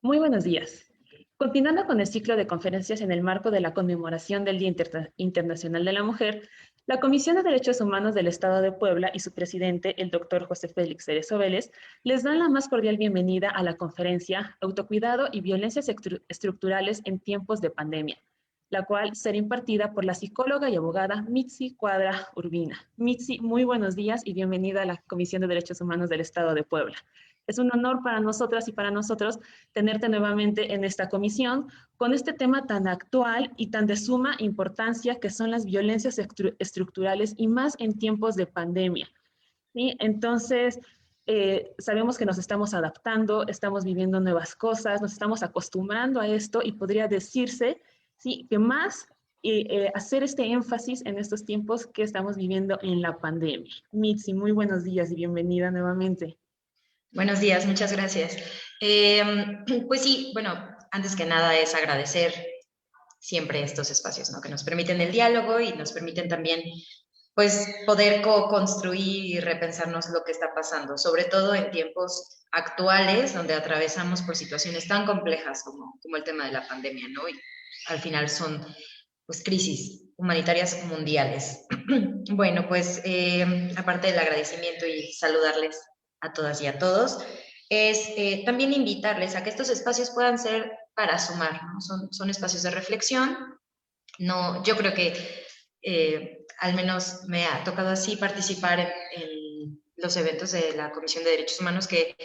Muy buenos días. Continuando con el ciclo de conferencias en el marco de la conmemoración del Día Internacional de la Mujer, la Comisión de Derechos Humanos del Estado de Puebla y su presidente, el doctor José Félix Cerezo Vélez, les dan la más cordial bienvenida a la conferencia Autocuidado y Violencias Estructurales en Tiempos de Pandemia, la cual será impartida por la psicóloga y abogada Mitzi Cuadra Urbina. Mitzi, muy buenos días y bienvenida a la Comisión de Derechos Humanos del Estado de Puebla. Es un honor para nosotras y para nosotros tenerte nuevamente en esta comisión con este tema tan actual y tan de suma importancia que son las violencias estructurales y más en tiempos de pandemia. ¿Sí? Entonces, sabemos que nos estamos adaptando, estamos viviendo nuevas cosas, nos estamos acostumbrando a esto y podría decirse, ¿sí?, que más hacer este énfasis en estos tiempos que estamos viviendo en la pandemia. Mitzi, muy buenos días y bienvenida nuevamente. Buenos días, muchas gracias. Pues sí, bueno, antes que nada es agradecer siempre estos espacios, ¿no? Que nos permiten el diálogo y nos permiten también, pues, poder co-construir y repensarnos lo que está pasando, sobre todo en tiempos actuales donde atravesamos por situaciones tan complejas como el tema de la pandemia, ¿no? Y al final son, pues, crisis humanitarias mundiales. Bueno, pues, aparte del agradecimiento y saludarles a todas y a todos, es también invitarles a que estos espacios puedan ser para sumar, ¿no? Son espacios de reflexión. No, yo creo que al menos me ha tocado así participar en los eventos de la Comisión de Derechos Humanos que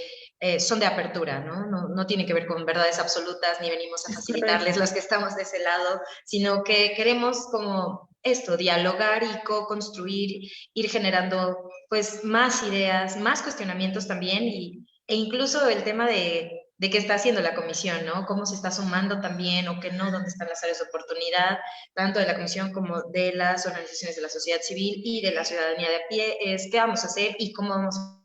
son de apertura, ¿no? No tiene que ver con verdades absolutas, ni venimos a facilitarles los que estamos de ese lado, sino que queremos como esto, dialogar y co-construir, ir generando pues más ideas, más cuestionamientos también e incluso el tema de qué está haciendo la comisión, ¿no? Cómo se está sumando también o qué no, dónde están las áreas de oportunidad, tanto de la comisión como de las organizaciones de la sociedad civil y de la ciudadanía de a pie, es qué vamos a hacer y cómo vamos a...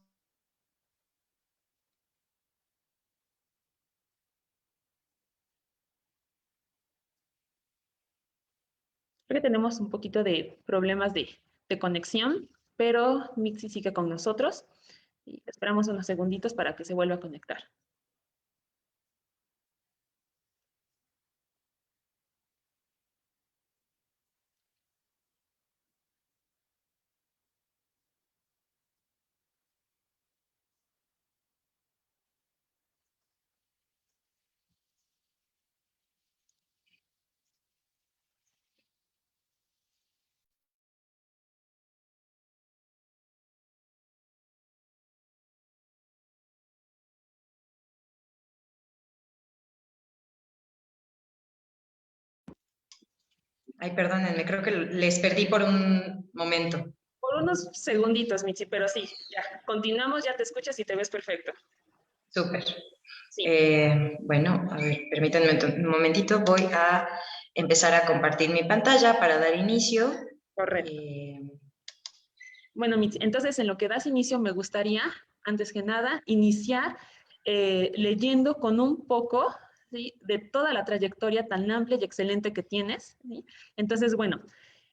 Creo que tenemos un poquito de problemas de conexión, pero Mixi sigue con nosotros y esperamos unos segunditos para que se vuelva a conectar. Ay, perdónenme, creo que les perdí por un momento. Por unos segunditos, Michi, pero sí, ya, continuamos, ya te escuchas y te ves perfecto. Súper. Sí, Bueno, a ver, permítanme un momentito, voy a empezar a compartir mi pantalla para dar inicio. correcto. Bueno, Michi, entonces en lo que das inicio me gustaría, antes que nada, iniciar leyendo con un poco, ¿sí?, de toda la trayectoria tan amplia y excelente que tienes, ¿sí? Entonces, bueno,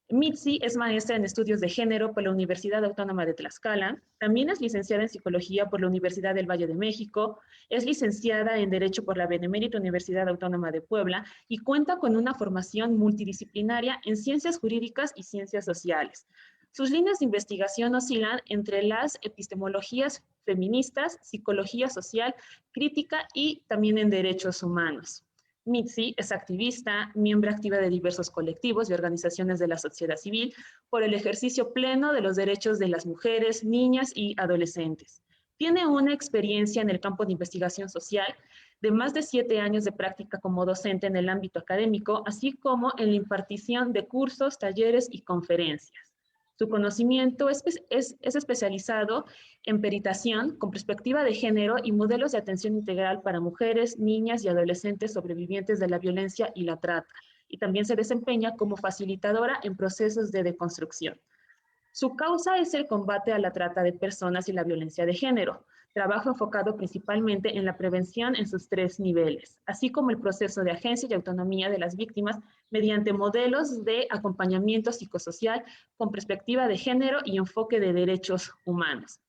Mitzi es maestra en estudios de género por la Universidad Autónoma de Tlaxcala, también es licenciada en psicología por la Universidad del Valle de México, es licenciada en Derecho por la Benemérita Universidad Autónoma de Puebla y cuenta con una formación multidisciplinaria en ciencias jurídicas y ciencias sociales. Sus líneas de investigación oscilan entre las epistemologías feministas, psicología social, crítica y también en derechos humanos. Mitzi es activista, miembro activa de diversos colectivos y organizaciones de la sociedad civil por el ejercicio pleno de los derechos de las mujeres, niñas y adolescentes. Tiene una experiencia en el campo de investigación social de más de 7 años de práctica como docente en el ámbito académico, así como en la impartición de cursos, talleres y conferencias. Su conocimiento es especializado en peritación con perspectiva de género y modelos de atención integral para mujeres, niñas y adolescentes sobrevivientes de la violencia y la trata. Y también se desempeña como facilitadora en procesos de deconstrucción. Su causa es el combate a la trata de personas y la violencia de género, trabajo enfocado principalmente en la prevención en sus 3 niveles, así como el proceso de agencia y autonomía de las víctimas mediante modelos de acompañamiento psicosocial con perspectiva de género y enfoque de derechos humanos.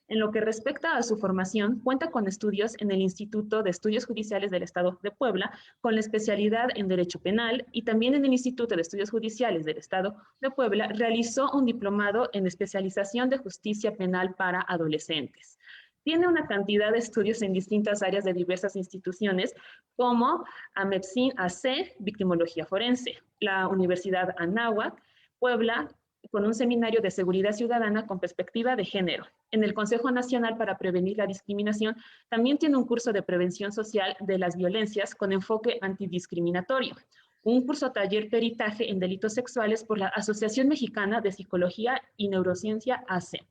En lo que respecta a su formación, cuenta con estudios en el Instituto de Estudios Judiciales del Estado de Puebla, con la especialidad en Derecho Penal, y también en el Instituto de Estudios Judiciales del Estado de Puebla realizó un diplomado en especialización de justicia penal para adolescentes. Tiene una cantidad de estudios en distintas áreas de diversas instituciones, como AMEPSIN AC, Victimología Forense, la Universidad Anáhuac, Puebla, con un seminario de seguridad ciudadana con perspectiva de género. En el Consejo Nacional para Prevenir la Discriminación también tiene un curso de prevención social de las violencias con enfoque antidiscriminatorio, un curso taller peritaje en delitos sexuales por la Asociación Mexicana de Psicología y Neurociencia AC.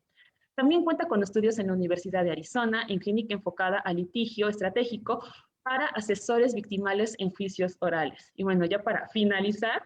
También cuenta con estudios en la Universidad de Arizona, en clínica enfocada a litigio estratégico para asesores victimales en juicios orales. Y bueno, ya para finalizar,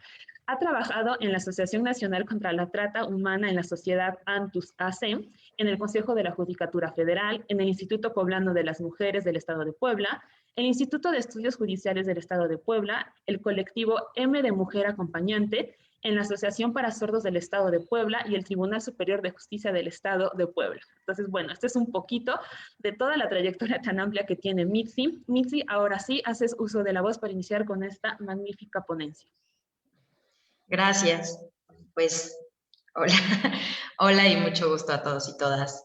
ha trabajado en la Asociación Nacional contra la Trata Humana en la Sociedad Antus AC, en el Consejo de la Judicatura Federal, en el Instituto Poblano de las Mujeres del Estado de Puebla, el Instituto de Estudios Judiciales del Estado de Puebla, el colectivo M de Mujer Acompañante, en la Asociación para Sordos del Estado de Puebla y el Tribunal Superior de Justicia del Estado de Puebla. Entonces, bueno, este es un poquito de toda la trayectoria tan amplia que tiene Mitzi. Mitzi, ahora sí, haces uso de la voz para iniciar con esta magnífica ponencia. Gracias. Pues, hola. Hola y mucho gusto a todos y todas.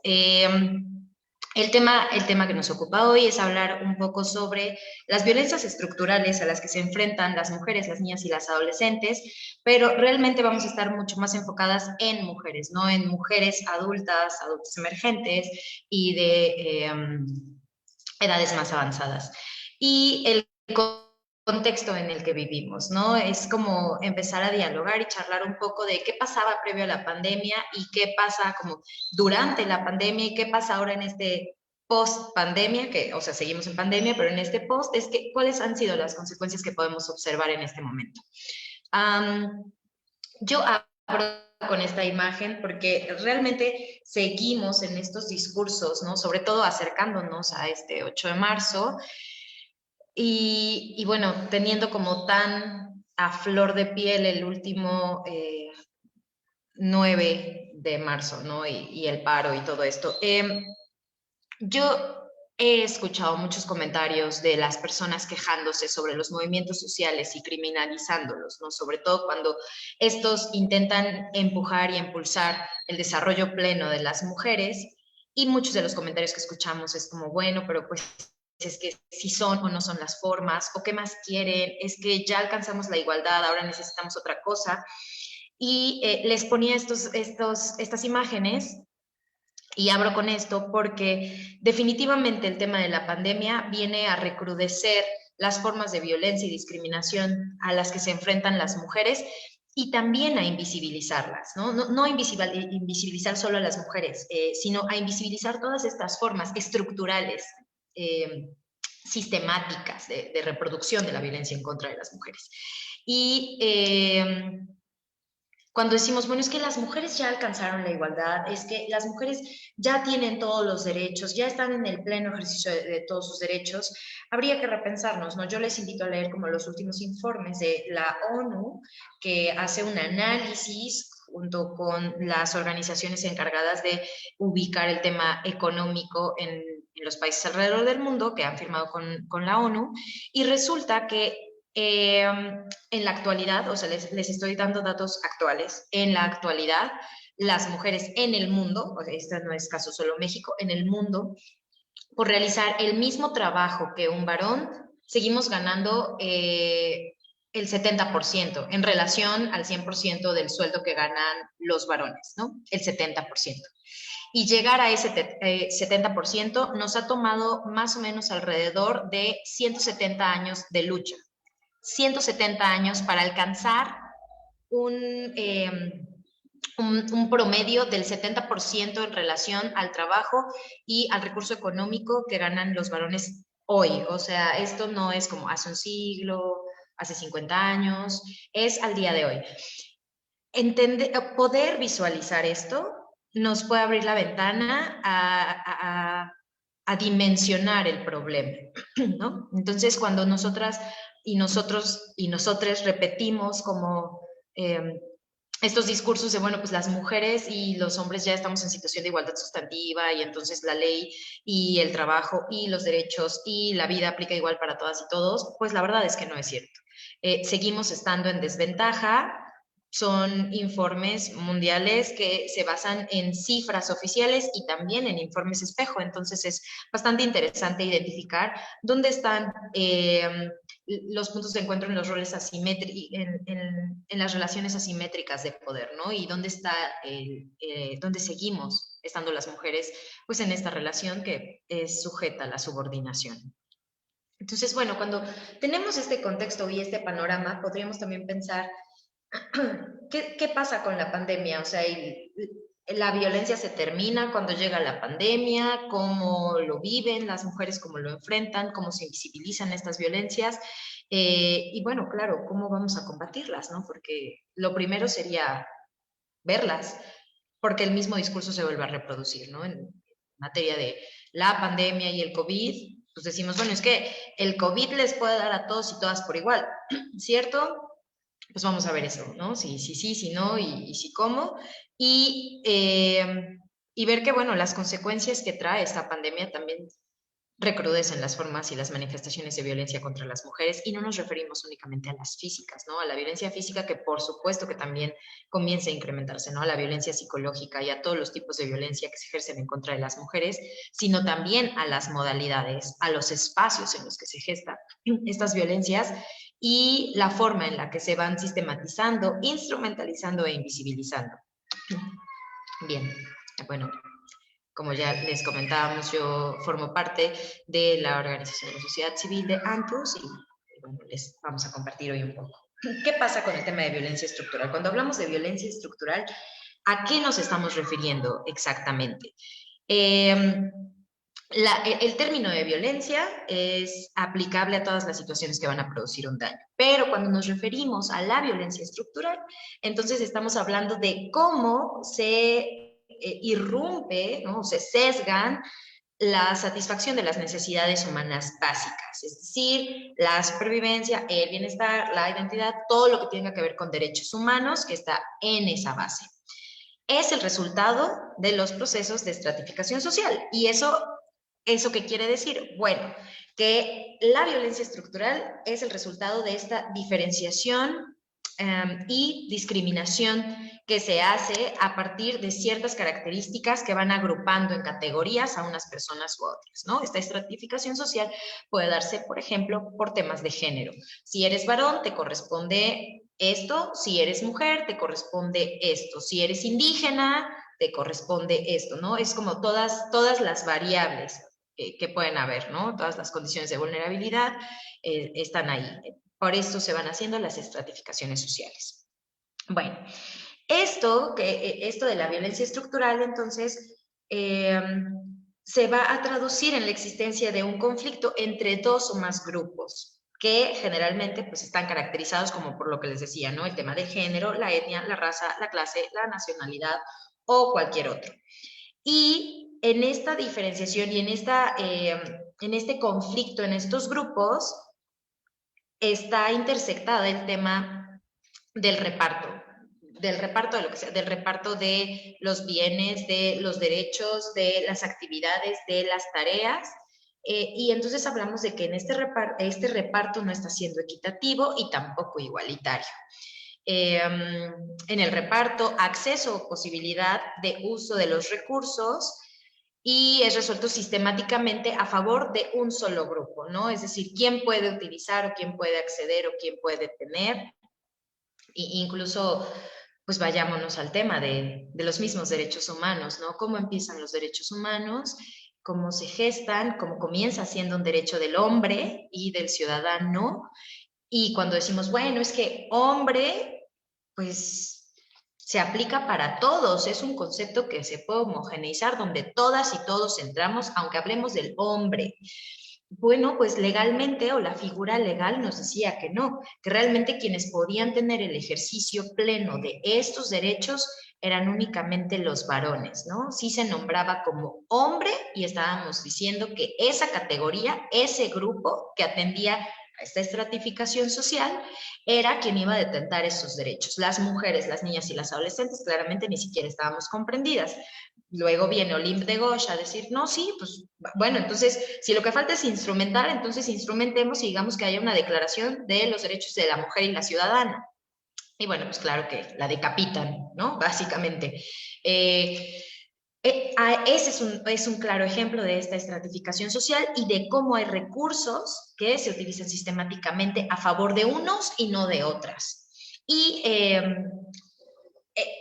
El tema que nos ocupa hoy es hablar un poco sobre las violencias estructurales a las que se enfrentan las mujeres, las niñas y las adolescentes, pero realmente vamos a estar mucho más enfocadas en mujeres, no en mujeres adultas, adultos emergentes y de edades más avanzadas. Y el contexto en el que vivimos, ¿no? Es como empezar a dialogar y charlar un poco de qué pasaba previo a la pandemia y qué pasa como durante la pandemia y qué pasa ahora en este post-pandemia, que, o sea, seguimos en pandemia, pero en este post, es que, ¿cuáles han sido las consecuencias que podemos observar en este momento? Yo abro con esta imagen porque realmente seguimos en estos discursos, ¿no? Sobre todo acercándonos a este 8 de marzo, y bueno, teniendo como tan a flor de piel el último 9 de marzo, ¿no? Y el paro y todo esto. Yo he escuchado muchos comentarios de las personas quejándose sobre los movimientos sociales y criminalizándolos, ¿no? Sobre todo cuando estos intentan empujar y impulsar el desarrollo pleno de las mujeres, y muchos de los comentarios que escuchamos es como, bueno, pero pues es que si son o no son las formas, o qué más quieren, es que ya alcanzamos la igualdad, ahora necesitamos otra cosa. Y les ponía estas imágenes, y abro con esto porque definitivamente el tema de la pandemia viene a recrudecer las formas de violencia y discriminación a las que se enfrentan las mujeres, y también a invisibilizarlas, ¿no? No invisibilizar solo a las mujeres, sino a invisibilizar todas estas formas estructurales, sistemáticas de reproducción de la violencia en contra de las mujeres. Y cuando decimos, bueno, es que las mujeres ya alcanzaron la igualdad, es que las mujeres ya tienen todos los derechos, ya están en el pleno ejercicio de todos sus derechos, habría que repensarnos, ¿no? Yo les invito a leer como los últimos informes de la ONU, que hace un análisis junto con las organizaciones encargadas de ubicar el tema económico en los países alrededor del mundo, que han firmado con la ONU, y resulta que en la actualidad, o sea, les estoy dando datos actuales, en la actualidad, las mujeres en el mundo, este no es caso solo México, en el mundo, por realizar el mismo trabajo que un varón, seguimos ganando el 70% en relación al 100% del sueldo que ganan los varones, ¿no? El 70%. Y llegar a ese 70% nos ha tomado más o menos alrededor de 170 años de lucha. 170 años para alcanzar un promedio del 70% en relación al trabajo y al recurso económico que ganan los varones hoy. O sea, esto no es como hace un siglo, hace 50 años, es al día de hoy. Poder visualizar esto nos puede abrir la ventana a dimensionar el problema, ¿no? Entonces, cuando nosotras y nosotros y nosotres repetimos como estos discursos de, bueno, pues las mujeres y los hombres ya estamos en situación de igualdad sustantiva y entonces la ley y el trabajo y los derechos y la vida aplica igual para todas y todos, pues la verdad es que no es cierto. Seguimos estando en desventaja. Son informes mundiales que se basan en cifras oficiales y también en informes espejo. Entonces es bastante interesante identificar dónde están los puntos de encuentro en los roles asimétricos, en las relaciones asimétricas de poder, ¿no? Y dónde está, dónde seguimos estando las mujeres, pues en esta relación que es sujeta a la subordinación. Entonces, bueno, cuando tenemos este contexto y este panorama, podríamos también pensar, ¿qué pasa con la pandemia? O sea, la violencia se termina cuando llega la pandemia, cómo lo viven las mujeres, cómo lo enfrentan, cómo se invisibilizan estas violencias. Y bueno, claro, ¿cómo vamos a combatirlas? ¿No? Porque lo primero sería verlas, porque el mismo discurso se vuelve a reproducir, ¿no? En materia de la pandemia y el COVID, pues decimos, bueno, es que el COVID les puede dar a todos y todas por igual, ¿cierto? Pues vamos a ver eso, ¿no? Si no, y si cómo. Y, y ver que, bueno, las consecuencias que trae esta pandemia también recrudecen las formas y las manifestaciones de violencia contra las mujeres, y no nos referimos únicamente a las físicas, ¿no? A la violencia física, que por supuesto que también comienza a incrementarse, ¿no? A la violencia psicológica y a todos los tipos de violencia que se ejercen en contra de las mujeres, sino también a las modalidades, a los espacios en los que se gestan estas violencias y la forma en la que se van sistematizando, instrumentalizando e invisibilizando. Bien, bueno, como ya les comentábamos, yo formo parte de la Organización de la Sociedad Civil de ANTUS y bueno, les vamos a compartir hoy un poco. ¿Qué pasa con el tema de violencia estructural? Cuando hablamos de violencia estructural, ¿a qué nos estamos refiriendo exactamente? El término de violencia es aplicable a todas las situaciones que van a producir un daño, pero cuando nos referimos a la violencia estructural, entonces estamos hablando de cómo se irrumpe, ¿no? Se sesgan la satisfacción de las necesidades humanas básicas, es decir, la supervivencia, el bienestar, la identidad, todo lo que tenga que ver con derechos humanos que está en esa base. Es el resultado de los procesos de estratificación social. ¿Y eso qué quiere decir? Bueno, que la violencia estructural es el resultado de esta diferenciación y discriminación que se hace a partir de ciertas características que van agrupando en categorías a unas personas u otras, ¿no? Esta estratificación social puede darse, por ejemplo, por temas de género. Si eres varón, te corresponde esto; si eres mujer, te corresponde esto; si eres indígena, te corresponde esto, ¿no? Es como todas las variables que pueden haber, ¿no? Todas las condiciones de vulnerabilidad están ahí. Por esto se van haciendo las estratificaciones sociales. Bueno, esto de la violencia estructural, entonces, se va a traducir en la existencia de un conflicto entre dos o más grupos, que generalmente pues están caracterizados como por lo que les decía, ¿no? El tema de género, la etnia, la raza, la clase, la nacionalidad o cualquier otro. Y en esta diferenciación y en este conflicto, en estos grupos, está intersectada el tema del reparto de lo que sea, del reparto de los bienes, de los derechos, de las actividades, de las tareas. Y entonces hablamos de que en este reparto no está siendo equitativo y tampoco igualitario. En el reparto, acceso o posibilidad de uso de los recursos, y es resuelto sistemáticamente a favor de un solo grupo, ¿no? Es decir, quién puede utilizar o quién puede acceder o quién puede tener. E incluso, pues vayámonos al tema de los mismos derechos humanos, ¿no? ¿Cómo empiezan los derechos humanos? ¿Cómo se gestan? ¿Cómo comienza siendo un derecho del hombre y del ciudadano? Y cuando decimos, bueno, es que hombre, pues se aplica para todos, es un concepto que se puede homogeneizar, donde todas y todos entramos, aunque hablemos del hombre. Bueno, pues legalmente, o la figura legal nos decía que no, que realmente quienes podían tener el ejercicio pleno de estos derechos eran únicamente los varones, ¿no? Sí se nombraba como hombre y estábamos diciendo que esa categoría, ese grupo que atendía a esta estratificación social, era quien iba a detentar esos derechos. Las mujeres, las niñas y las adolescentes claramente ni siquiera estábamos comprendidas. Luego viene Olympe de Gauche a decir, no, sí, pues bueno, entonces, si lo que falta es instrumentar, entonces instrumentemos y digamos que haya una declaración de los derechos de la mujer y la ciudadana. Y bueno, pues claro que la decapitan, ¿no? Básicamente. Ese es un claro ejemplo de esta estratificación social y de cómo hay recursos que se utilizan sistemáticamente a favor de unos y no de otras. Y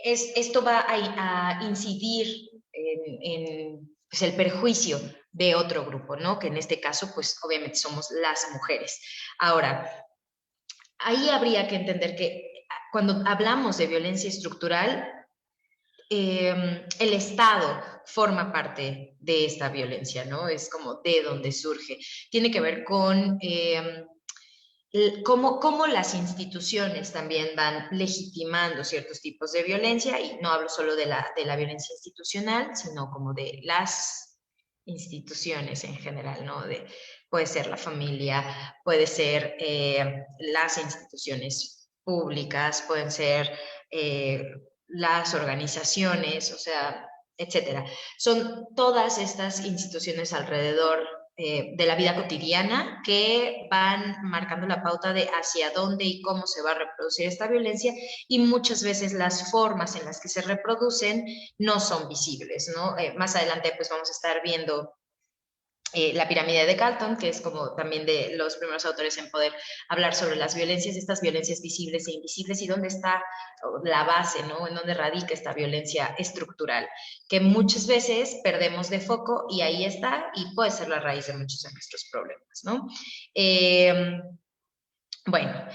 esto va a incidir en pues, el perjuicio de otro grupo, ¿no? Que en este caso, pues obviamente somos las mujeres. Ahora, ahí habría que entender que cuando hablamos de violencia estructural, el Estado forma parte de esta violencia, ¿no? Es como de donde surge. Tiene que ver con cómo las instituciones también van legitimando ciertos tipos de violencia, y no hablo solo de la violencia institucional, sino como de las instituciones en general, ¿no? Puede ser la familia, puede ser las instituciones públicas, pueden ser las organizaciones, o sea, etcétera. Son todas estas instituciones alrededor de la vida cotidiana que van marcando la pauta de hacia dónde y cómo se va a reproducir esta violencia, y muchas veces las formas en las que se reproducen no son visibles, ¿no? Más adelante pues vamos a estar viendo la pirámide de Galton, que es como también de los primeros autores en poder hablar sobre las violencias, estas violencias visibles e invisibles, y dónde está la base, ¿no? En dónde radica esta violencia estructural, que muchas veces perdemos de foco, y ahí está, y puede ser la raíz de muchos de nuestros problemas, ¿no? Bueno,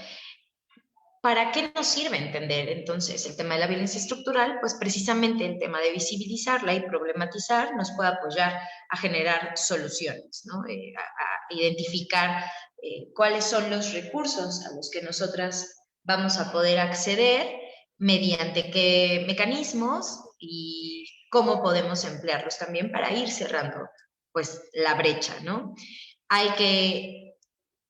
¿para qué nos sirve entender entonces el tema de la violencia estructural? Pues precisamente el tema de visibilizarla y problematizar nos puede apoyar a generar soluciones, ¿no? A identificar cuáles son los recursos a los que nosotras vamos a poder acceder, mediante qué mecanismos y cómo podemos emplearlos también para ir cerrando pues la brecha, ¿no? Hay que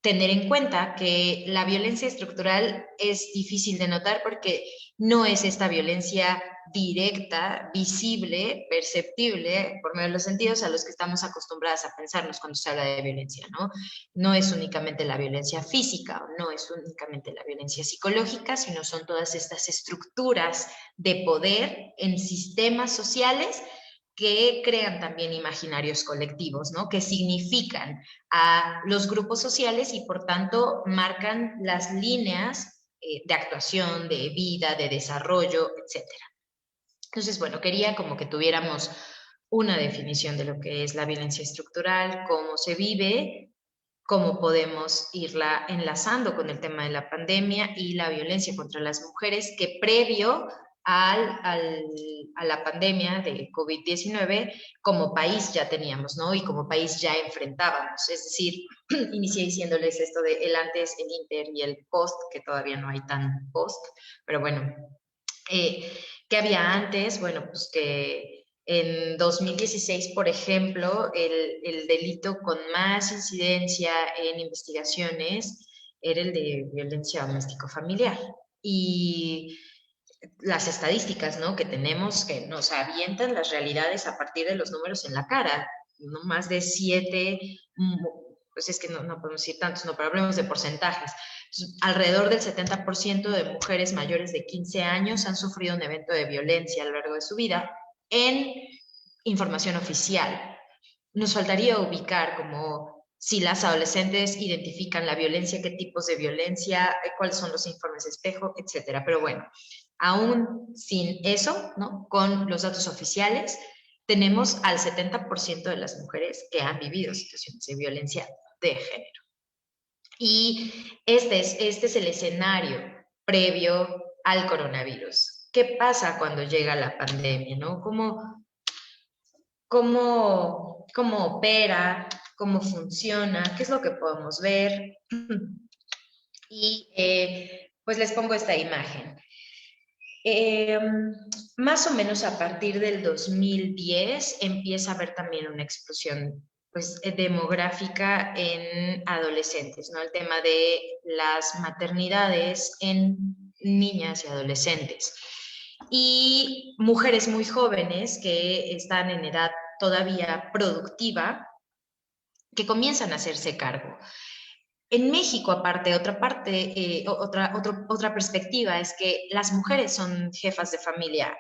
tener en cuenta que la violencia estructural es difícil de notar porque no es esta violencia directa, visible, perceptible por medio de los sentidos a los que estamos acostumbradas a pensarnos cuando se habla de violencia, ¿no? No es únicamente la violencia física, no es únicamente la violencia psicológica, sino son todas estas estructuras de poder en sistemas sociales que crean también imaginarios colectivos, ¿no? Que significan a los grupos sociales y por tanto marcan las líneas de actuación, de vida, de desarrollo, etcétera. Entonces, bueno, quería como que tuviéramos una definición de lo que es la violencia estructural, cómo se vive, cómo podemos irla enlazando con el tema de la pandemia y la violencia contra las mujeres, que previo a la pandemia de COVID-19, como país ya teníamos, ¿no? Y como país ya enfrentábamos. Es decir, inicié diciéndoles esto de el antes, el inter y el post, que todavía no hay tan post, pero bueno, ¿qué había antes? Bueno, pues que en 2016, por ejemplo, el delito con más incidencia en investigaciones era el de violencia doméstico-familiar. Y las estadísticas, ¿no? Que tenemos, que nos avientan las realidades a partir de los números en la cara, no más de 7, pues es que no podemos decir tantos, no, pero hablemos de porcentajes. Alrededor del 70% de mujeres mayores de 15 años han sufrido un evento de violencia a lo largo de su vida en información oficial. Nos faltaría ubicar como si las adolescentes identifican la violencia, qué tipos de violencia, cuáles son los informes de espejo, etcétera. Pero bueno, aún sin eso, ¿no? Con los datos oficiales, tenemos al 70% de las mujeres que han vivido situaciones de violencia de género. Y este es el escenario previo al coronavirus. ¿Qué pasa cuando llega la pandemia, no? ¿Cómo opera? ¿Cómo funciona? ¿Qué es lo que podemos ver? Y pues les pongo esta imagen. Más o menos a partir del 2010 empieza a haber también una explosión pues, demográfica en adolescentes, ¿no? El tema de las maternidades en niñas y adolescentes. Y mujeres muy jóvenes que están en edad todavía productiva, que comienzan a hacerse cargo. En México, aparte, otra perspectiva es que las mujeres son jefas de familia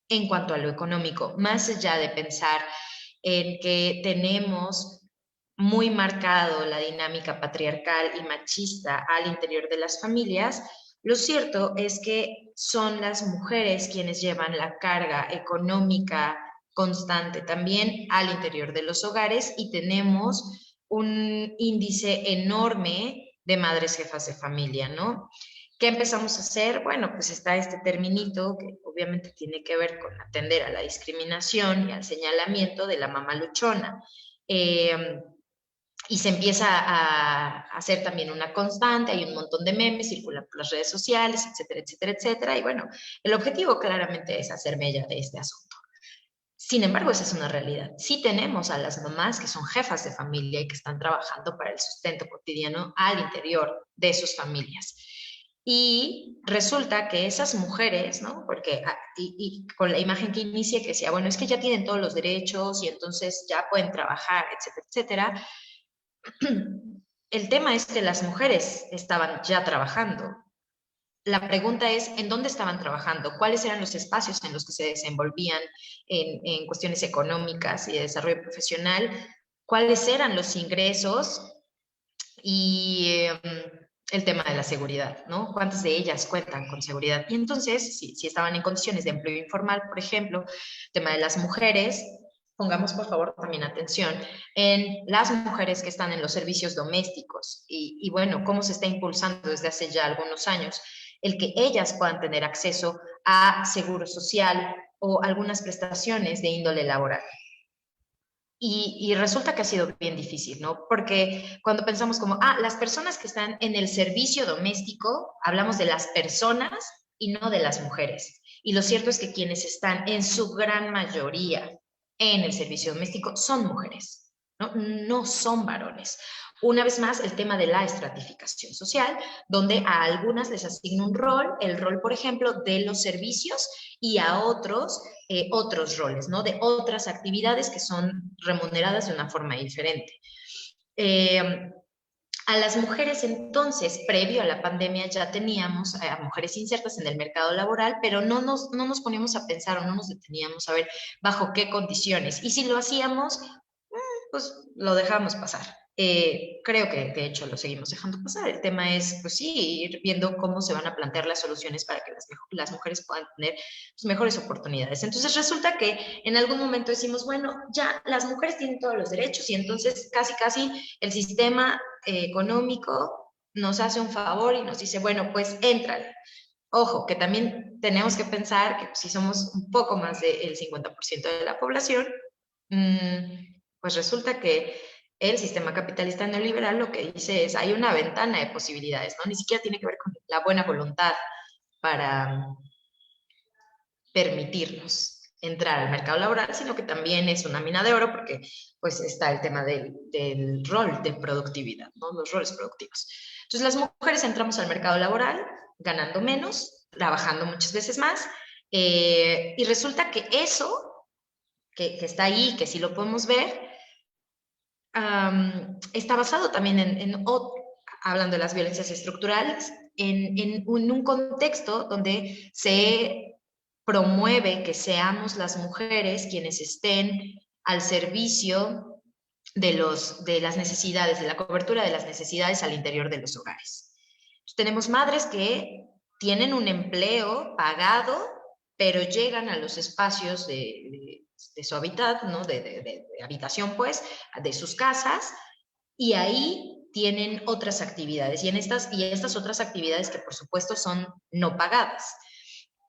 en cuanto a lo económico, más allá de pensar en que tenemos muy marcado la dinámica patriarcal y machista al interior de las familias. Lo cierto es que son las mujeres quienes llevan la carga económica constante también al interior de los hogares y tenemos un índice enorme de madres jefas de familia, ¿no? ¿Qué empezamos a hacer? Bueno, pues está este terminito que obviamente tiene que ver con atender a la discriminación y al señalamiento de la mamá luchona. Y se empieza a hacer también una constante, hay un montón de memes, circulan por las redes sociales, etcétera, etcétera, etcétera. Y bueno, el objetivo claramente es hacer mella de este asunto. Sin embargo, esa es una realidad. Sí tenemos a las mamás que son jefas de familia y que están trabajando para el sustento cotidiano al interior de sus familias. Y resulta que esas mujeres, ¿no? Porque, y con la imagen que inicia, que decía, bueno, es que ya tienen todos los derechos y entonces ya pueden trabajar, etcétera, etcétera. El tema es que las mujeres estaban ya trabajando. La pregunta es, ¿en dónde estaban trabajando? ¿Cuáles eran los espacios en los que se desenvolvían en cuestiones económicas y de desarrollo profesional? ¿Cuáles eran los ingresos? Y el tema de la seguridad, ¿no? ¿Cuántas de ellas cuentan con seguridad? Y entonces, si estaban en condiciones de empleo informal, por ejemplo, tema de las mujeres, pongamos por favor también atención en las mujeres que están en los servicios domésticos y bueno, cómo se está impulsando desde hace ya algunos años el que ellas puedan tener acceso a seguro social o algunas prestaciones de índole laboral. Y resulta que ha sido bien difícil, ¿no? Porque cuando pensamos como, las personas que están en el servicio doméstico, hablamos de las personas y no de las mujeres. Y lo cierto es que quienes están en su gran mayoría en el servicio doméstico son mujeres, ¿no? No son varones. Una vez más, el tema de la estratificación social, donde a algunas les asigna un rol, el rol, por ejemplo, de los servicios, y a otros otros roles, ¿no? De otras actividades que son remuneradas de una forma diferente. A las mujeres entonces, previo a la pandemia, ya teníamos a mujeres insertas en el mercado laboral, pero no nos poníamos a pensar o no nos deteníamos a ver bajo qué condiciones. Y si lo hacíamos, pues lo dejamos pasar. Creo que de hecho lo seguimos dejando pasar. El tema es, pues sí, ir viendo cómo se van a plantear las soluciones para que las mujeres puedan tener pues, mejores oportunidades. Entonces resulta que en algún momento decimos, bueno, ya las mujeres tienen todos los derechos y entonces casi el sistema económico nos hace un favor y nos dice, bueno, pues éntrale. Ojo, que también tenemos que pensar que si somos un poco más del 50% de la población, pues resulta que el sistema capitalista neoliberal lo que dice es, hay una ventana de posibilidades, ¿no? Ni siquiera tiene que ver con la buena voluntad para permitirnos entrar al mercado laboral, sino que también es una mina de oro porque pues está el tema del rol de productividad, ¿no? Los roles productivos. Entonces las mujeres entramos al mercado laboral ganando menos, trabajando muchas veces más, y resulta que eso que está ahí, que sí lo podemos ver, está basado también hablando de las violencias estructurales, en un contexto donde se promueve que seamos las mujeres quienes estén al servicio de las necesidades, de la cobertura de las necesidades al interior de los hogares. Entonces, tenemos madres que tienen un empleo pagado, pero llegan a los espacios de su hábitat, ¿no? de habitación, pues, de sus casas, y ahí tienen otras actividades, y estas otras actividades que por supuesto son no pagadas.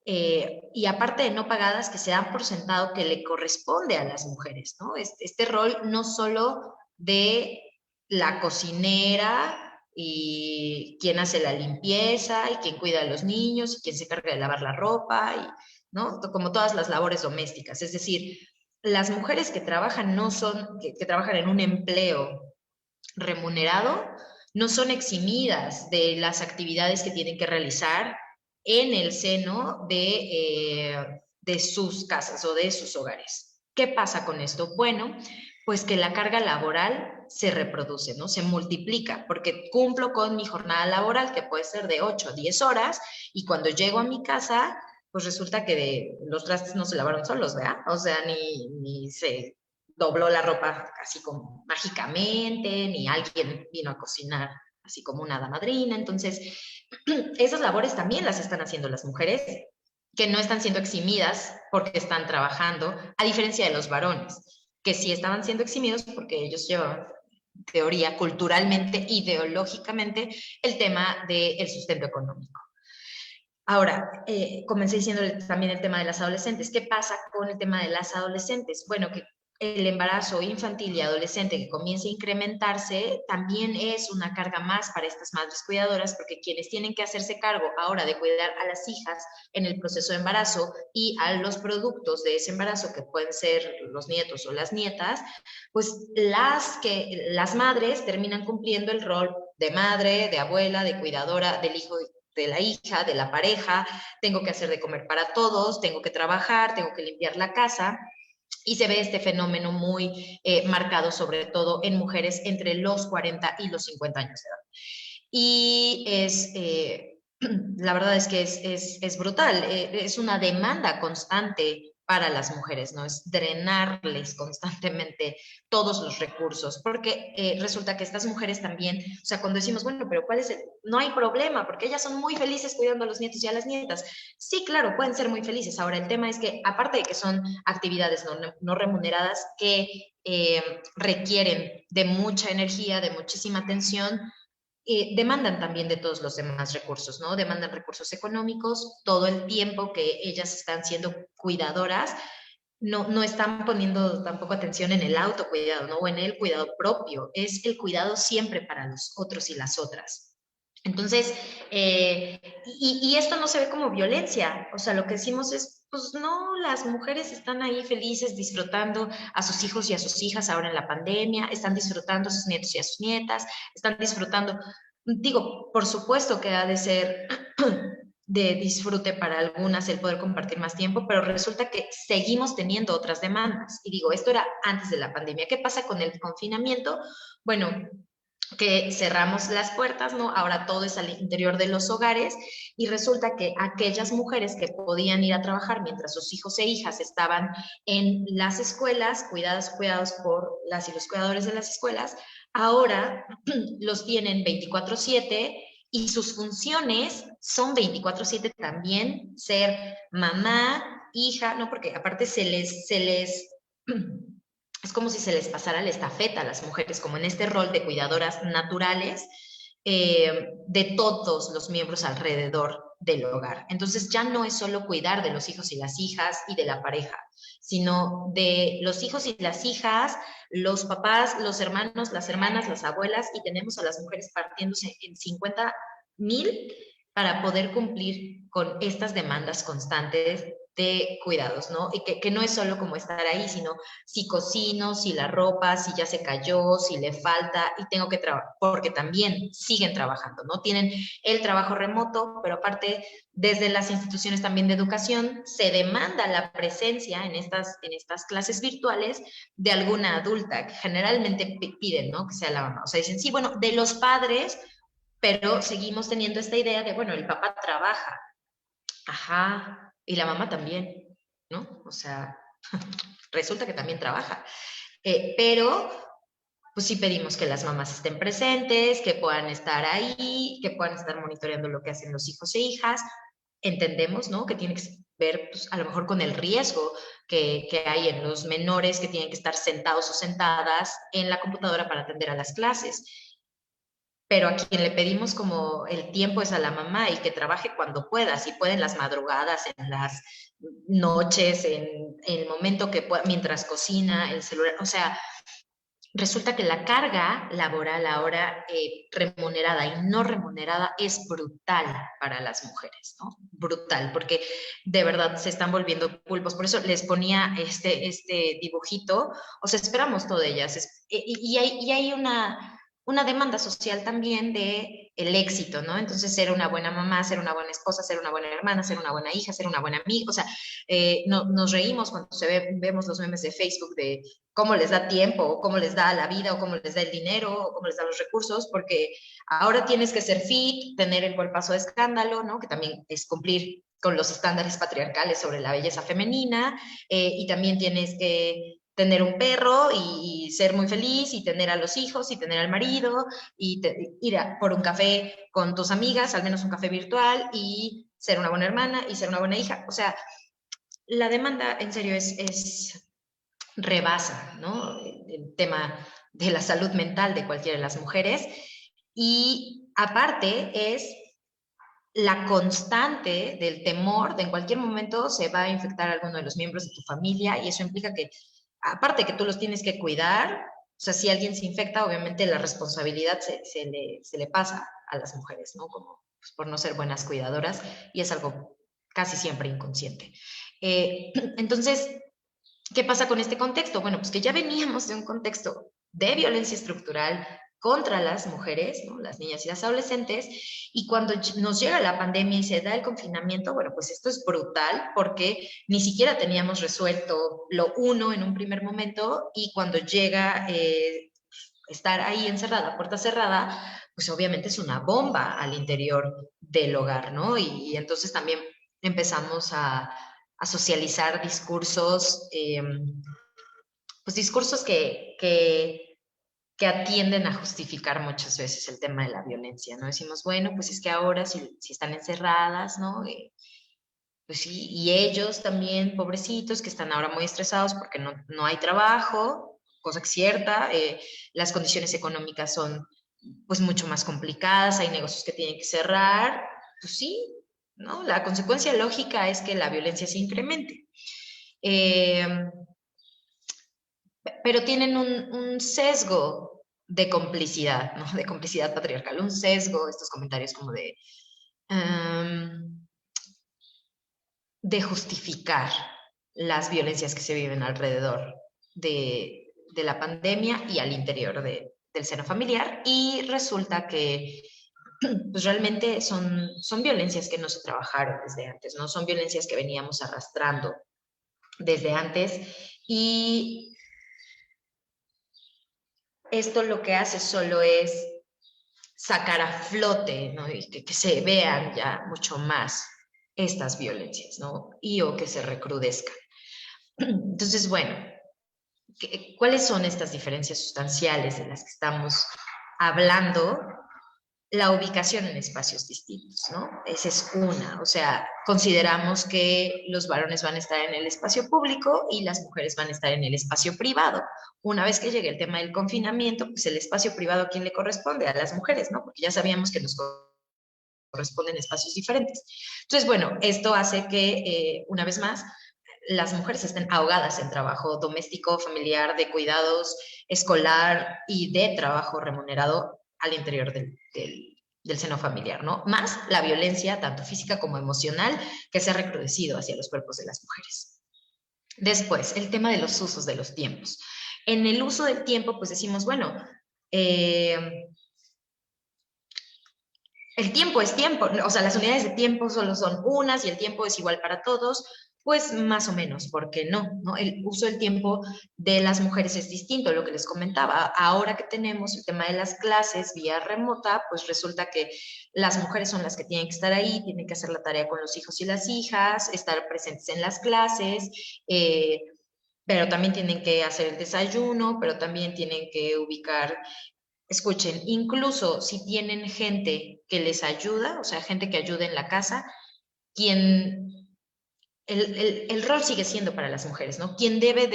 Y aparte de no pagadas, que se dan por sentado que le corresponde a las mujeres, ¿no? Este rol no solo de la cocinera y quien hace la limpieza y quien cuida a los niños y quien se encarga de lavar la ropa, y, ¿no? Como todas las labores domésticas. Es decir, las mujeres que trabajan no son, que trabajan en un empleo remunerado, no son eximidas de las actividades que tienen que realizar en el seno de sus casas o de sus hogares. ¿Qué pasa con esto? Bueno, pues que la carga laboral se reproduce, ¿no? Se multiplica, porque cumplo con mi jornada laboral, que puede ser de 8 a 10 horas, y cuando llego a mi casa, pues resulta que los trastes no se lavaron solos, ¿verdad? O sea, ni se dobló la ropa así como mágicamente, ni alguien vino a cocinar así como una hada madrina. Entonces, esas labores también las están haciendo las mujeres, que no están siendo eximidas porque están trabajando, a diferencia de los varones, que sí estaban siendo eximidos porque ellos llevaban teoría, culturalmente, ideológicamente, el tema del sustento económico. Ahora, comencé diciendo también el tema de las adolescentes. ¿Qué pasa con el tema de las adolescentes? Bueno, que el embarazo infantil y adolescente que comienza a incrementarse también es una carga más para estas madres cuidadoras, porque quienes tienen que hacerse cargo ahora de cuidar a las hijas en el proceso de embarazo y a los productos de ese embarazo, que pueden ser los nietos o las nietas, pues las madres terminan cumpliendo el rol de madre, de abuela, de cuidadora del hijo de la hija, de la pareja, tengo que hacer de comer para todos, tengo que trabajar, tengo que limpiar la casa. Y se ve este fenómeno muy marcado, sobre todo en mujeres entre los 40 y los 50 años de edad. Y la verdad es que es brutal, es una demanda constante para las mujeres, ¿no? Es drenarles constantemente todos los recursos, porque resulta que estas mujeres también, o sea, cuando decimos, bueno, pero ¿cuál es el? No hay problema, porque ellas son muy felices cuidando a los nietos y a las nietas. Sí, claro, pueden ser muy felices. Ahora, el tema es que, aparte de que son actividades no remuneradas que requieren de mucha energía, de muchísima atención, demandan también de todos los demás recursos, ¿no? Demandan recursos económicos, todo el tiempo que ellas están siendo cuidadoras, no están poniendo tampoco atención en el autocuidado, ¿no? O en el cuidado propio, es el cuidado siempre para los otros y las otras. Entonces, y esto no se ve como violencia, o sea, lo que decimos es, pues no, las mujeres están ahí felices disfrutando a sus hijos y a sus hijas ahora en la pandemia, están disfrutando a sus nietos y a sus nietas, están disfrutando, digo, por supuesto que ha de ser de disfrute para algunas el poder compartir más tiempo, pero resulta que seguimos teniendo otras demandas. Y digo, esto era antes de la pandemia. ¿Qué pasa con el confinamiento? Bueno, que cerramos las puertas, ¿no? Ahora todo es al interior de los hogares y resulta que aquellas mujeres que podían ir a trabajar mientras sus hijos e hijas estaban en las escuelas, cuidados por las y los cuidadores de las escuelas, ahora los tienen 24/7 y sus funciones son 24/7 también, ser mamá, hija, ¿no? Porque aparte es como si se les pasara la estafeta a las mujeres, como en este rol de cuidadoras naturales de todos los miembros alrededor del hogar. Entonces ya no es solo cuidar de los hijos y las hijas y de la pareja, sino de los hijos y las hijas, los papás, los hermanos, las hermanas, las abuelas, y tenemos a las mujeres partiéndose en 50,000 para poder cumplir con estas demandas constantes de cuidados, ¿no? Y que no es solo como estar ahí, sino si cocino, si la ropa, si ya se cayó, si le falta, y tengo que trabajar, porque también siguen trabajando, ¿no? Tienen el trabajo remoto, pero aparte, desde las instituciones también de educación, se demanda la presencia en estas clases virtuales de alguna adulta, que generalmente piden, ¿no? Que sea la mamá. O sea, dicen, sí, bueno, de los padres, pero seguimos teniendo esta idea de, bueno, el papá trabaja, ajá, y la mamá también, ¿no? O sea, resulta que también trabaja. Pero, pues sí pedimos que las mamás estén presentes, que puedan estar ahí, que puedan estar monitoreando lo que hacen los hijos e hijas. Entendemos, ¿no? Que tiene que ver, pues, a lo mejor con el riesgo que hay en los menores que tienen que estar sentados o sentadas en la computadora para atender a las clases. Pero a quien le pedimos como el tiempo es a la mamá y que trabaje cuando pueda, si puede en las madrugadas, en las noches, en el momento que pueda, mientras cocina, el celular, o sea, resulta que la carga laboral ahora remunerada y no remunerada es brutal para las mujeres, ¿no? Brutal, porque de verdad se están volviendo pulpos. Por eso les ponía este dibujito, o sea, esperamos todo de ellas. Y hay una demanda social también de el éxito, ¿no? Entonces, ser una buena mamá, ser una buena esposa, ser una buena hermana, ser una buena hija, ser una buena amiga, o sea, nos reímos cuando vemos los memes de Facebook de cómo les da tiempo, o cómo les da la vida, o cómo les da el dinero, o cómo les da los recursos, porque ahora tienes que ser fit, tener el cuerpazo de escándalo, ¿no? Que también es cumplir con los estándares patriarcales sobre la belleza femenina, y también tienes que tener un perro y ser muy feliz y tener a los hijos y tener al marido y ir por un café con tus amigas, al menos un café virtual, y ser una buena hermana y ser una buena hija. O sea, la demanda en serio rebasa, ¿no? El tema de la salud mental de cualquiera de las mujeres. Y aparte es la constante del temor de en cualquier momento se va a infectar a alguno de los miembros de tu familia, y eso implica que, aparte que tú los tienes que cuidar, o sea, si alguien se infecta, obviamente la responsabilidad se le pasa a las mujeres, ¿no? Como pues, por no ser buenas cuidadoras, y es algo casi siempre inconsciente. Entonces, ¿qué pasa con este contexto? Bueno, pues que ya veníamos de un contexto de violencia estructural contra las mujeres, ¿no? Las niñas y las adolescentes, y cuando nos llega la pandemia y se da el confinamiento, bueno, pues esto es brutal porque ni siquiera teníamos resuelto lo uno en un primer momento, y cuando llega estar ahí encerrada, puerta cerrada, pues obviamente es una bomba al interior del hogar, ¿no? Y entonces también empezamos a socializar discursos, pues discursos que atienden a justificar muchas veces el tema de la violencia, ¿no? Decimos, bueno, pues es que ahora si están encerradas, ¿no? Pues sí, y ellos también, pobrecitos, que están ahora muy estresados porque no hay trabajo, cosa que es cierta, las condiciones económicas son pues mucho más complicadas, hay negocios que tienen que cerrar, pues sí, ¿no? La consecuencia lógica es que la violencia se incremente. Eh, pero tienen un sesgo de complicidad, ¿no? De complicidad patriarcal, un sesgo, estos comentarios como de justificar las violencias que se viven alrededor de la pandemia y al interior del seno familiar, y resulta que pues realmente son violencias que no se trabajaron desde antes, no son violencias que veníamos arrastrando desde antes, y esto lo que hace solo es sacar a flote, ¿no? Y que se vean ya mucho más estas violencias, ¿no? Y o que se recrudezcan. Entonces, bueno, ¿cuáles son estas diferencias sustanciales de las que estamos hablando? La ubicación en espacios distintos, ¿no? Esa es una, o sea, consideramos que los varones van a estar en el espacio público y las mujeres van a estar en el espacio privado. Una vez que llegue el tema del confinamiento, pues el espacio privado, ¿a quién le corresponde? A las mujeres, ¿no? Porque ya sabíamos que nos corresponden espacios diferentes. Entonces, bueno, esto hace que, una vez más, las mujeres estén ahogadas en trabajo doméstico, familiar, de cuidados, escolar y de trabajo remunerado al interior del seno familiar, ¿no? Más la violencia, tanto física como emocional, que se ha recrudecido hacia los cuerpos de las mujeres. Después, el tema de los usos de los tiempos. En el uso del tiempo, pues decimos, bueno, el tiempo es tiempo, o sea, las unidades de tiempo solo son unas y el tiempo es igual para todos, pues más o menos, porque no, el uso del tiempo de las mujeres es distinto, lo que les comentaba. Ahora que tenemos el tema de las clases vía remota, pues resulta que las mujeres son las que tienen que estar ahí, tienen que hacer la tarea con los hijos y las hijas, estar presentes en las clases, pero también tienen que hacer el desayuno, pero también tienen que ubicar. Escuchen, incluso si tienen gente que les ayuda, o sea, gente que ayude en la casa, quien el rol sigue siendo para las mujeres, ¿no? Quien debe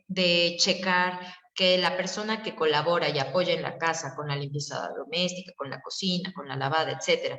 de checar que la persona que colabora y apoya en la casa con la limpieza doméstica, con la cocina, con la lavada, etcétera,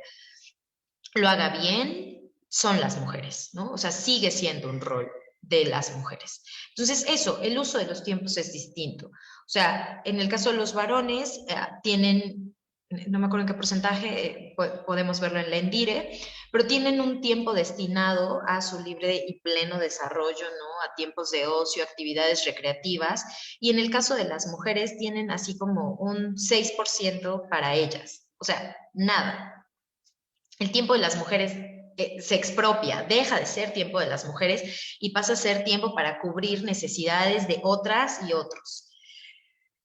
lo haga bien, son las mujeres, ¿no? O sea, sigue siendo un rol de las mujeres. Entonces, eso, el uso de los tiempos es distinto. O sea, en el caso de los varones, tienen, no me acuerdo en qué porcentaje, podemos verlo en la ENDIRE, pero tienen un tiempo destinado a su libre y pleno desarrollo, ¿no? A tiempos de ocio, actividades recreativas, y en el caso de las mujeres tienen así como un 6% para ellas, o sea, nada. El tiempo de las mujeres se expropia, deja de ser tiempo de las mujeres y pasa a ser tiempo para cubrir necesidades de otras y otros.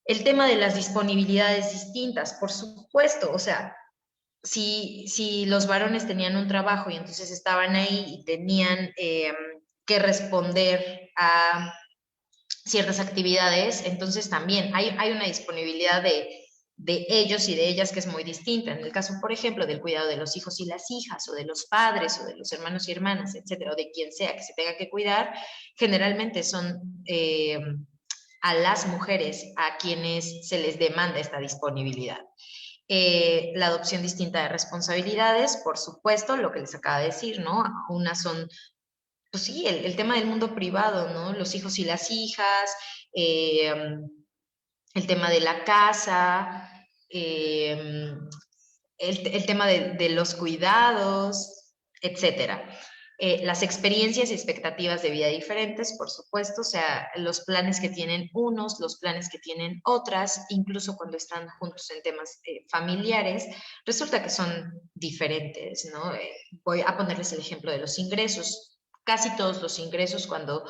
El tema de las disponibilidades distintas, por supuesto, o sea, si los varones tenían un trabajo y entonces estaban ahí y tenían que responder a ciertas actividades, entonces también hay una disponibilidad de ellos y de ellas que es muy distinta. En el caso, por ejemplo, del cuidado de los hijos y las hijas, o de los padres, o de los hermanos y hermanas, etcétera, o de quien sea que se tenga que cuidar, generalmente son a las mujeres a quienes se les demanda esta disponibilidad. La adopción distinta de responsabilidades, por supuesto, lo que les acaba de decir, ¿no? Unas son, pues sí, el tema del mundo privado, ¿no? Los hijos y las hijas, el tema de la casa, el tema de los cuidados, etcétera. Las experiencias y expectativas de vida diferentes, por supuesto, o sea, los planes que tienen unos, los planes que tienen otras, incluso cuando están juntos en temas familiares, resulta que son diferentes, ¿no? Voy a ponerles el ejemplo de los ingresos. Casi todos los ingresos, cuando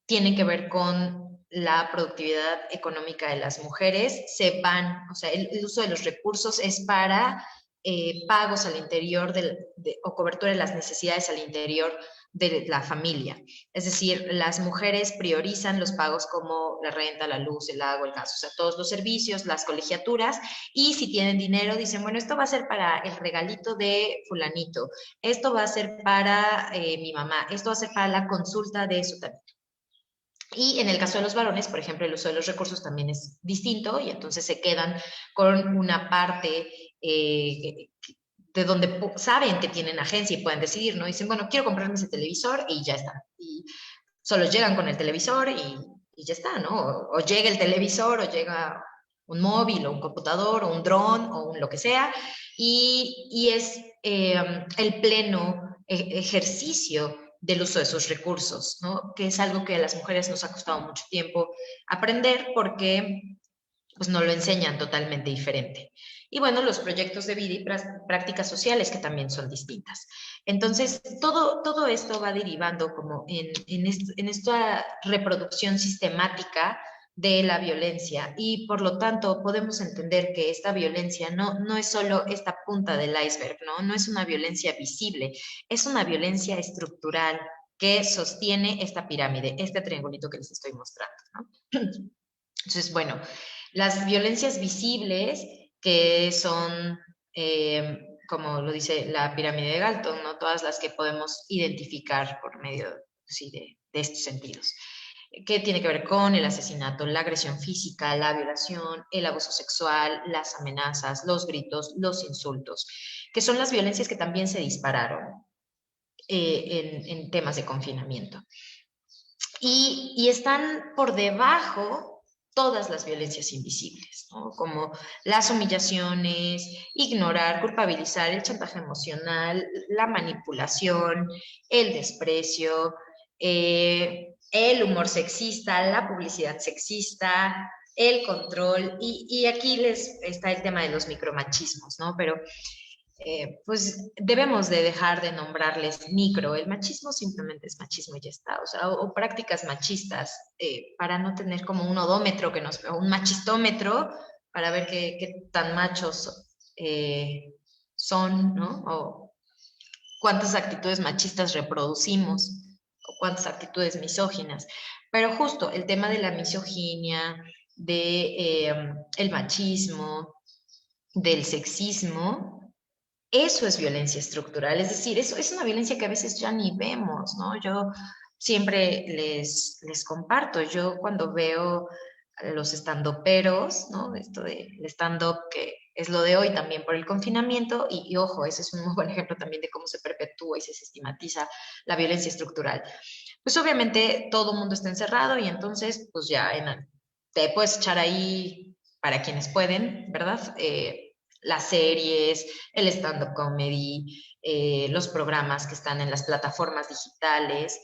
tienen que ver con la productividad económica de las mujeres, se van, o sea, el uso de los recursos es para pagos al interior o cobertura de las necesidades al interior de la familia. Es decir, las mujeres priorizan los pagos como la renta, la luz, el agua, el gas, o sea, todos los servicios, las colegiaturas, y si tienen dinero, dicen, bueno, esto va a ser para el regalito de fulanito, esto va a ser para mi mamá, esto va a ser para la consulta de su también. Y en el caso de los varones, por ejemplo, el uso de los recursos también es distinto y entonces se quedan con una parte de donde saben que tienen agencia y pueden decidir, ¿no? Dicen, bueno, quiero comprarme ese televisor y ya está. Y solo llegan con el televisor y ya está, ¿no? O llega el televisor o llega un móvil o un computador o un dron o un lo que sea y es el pleno ejercicio del uso de sus recursos, ¿no? Que es algo que a las mujeres nos ha costado mucho tiempo aprender porque pues no lo enseñan totalmente diferente. Y bueno, los proyectos de vida y prácticas sociales que también son distintas. Entonces, todo esto va derivando como en esta reproducción sistemática de la violencia y por lo tanto podemos entender que esta violencia no es solo esta punta del iceberg, no es una violencia visible, es una violencia estructural que sostiene esta pirámide, este triangulito que les estoy mostrando, ¿no? Entonces, bueno, las violencias visibles, que son, como lo dice la pirámide de Galton, ¿no? Todas las que podemos identificar por medio sí, de estos sentidos, que tiene que ver con el asesinato, la agresión física, la violación, el abuso sexual, las amenazas, los gritos, los insultos, que son las violencias que también se dispararon en temas de confinamiento. Y están por debajo todas las violencias invisibles, ¿no? Como las humillaciones, ignorar, culpabilizar, el chantaje emocional, la manipulación, el desprecio, el humor sexista, la publicidad sexista, el control, y aquí les está el tema de los micromachismos, ¿no? Pero pues debemos de dejar de nombrarles micro. El machismo simplemente es machismo y ya está. O sea, o prácticas machistas para no tener como un odómetro o un machistómetro para ver qué tan machos son, ¿no? O cuántas actitudes machistas reproducimos o cuántas actitudes misóginas. Pero justo el tema de la misoginia, de el machismo, del sexismo, eso es violencia estructural, es decir, eso es una violencia que a veces ya ni vemos, ¿no? Yo siempre les comparto, yo cuando veo a los estandoperos, ¿no? Esto del stand-up que es lo de hoy también por el confinamiento, y ojo, ese es un muy buen ejemplo también de cómo se perpetúa y se sistematiza la violencia estructural. Pues obviamente todo el mundo está encerrado y entonces, pues ya te puedes echar ahí, para quienes pueden, ¿verdad? Las series, el stand-up comedy, los programas que están en las plataformas digitales,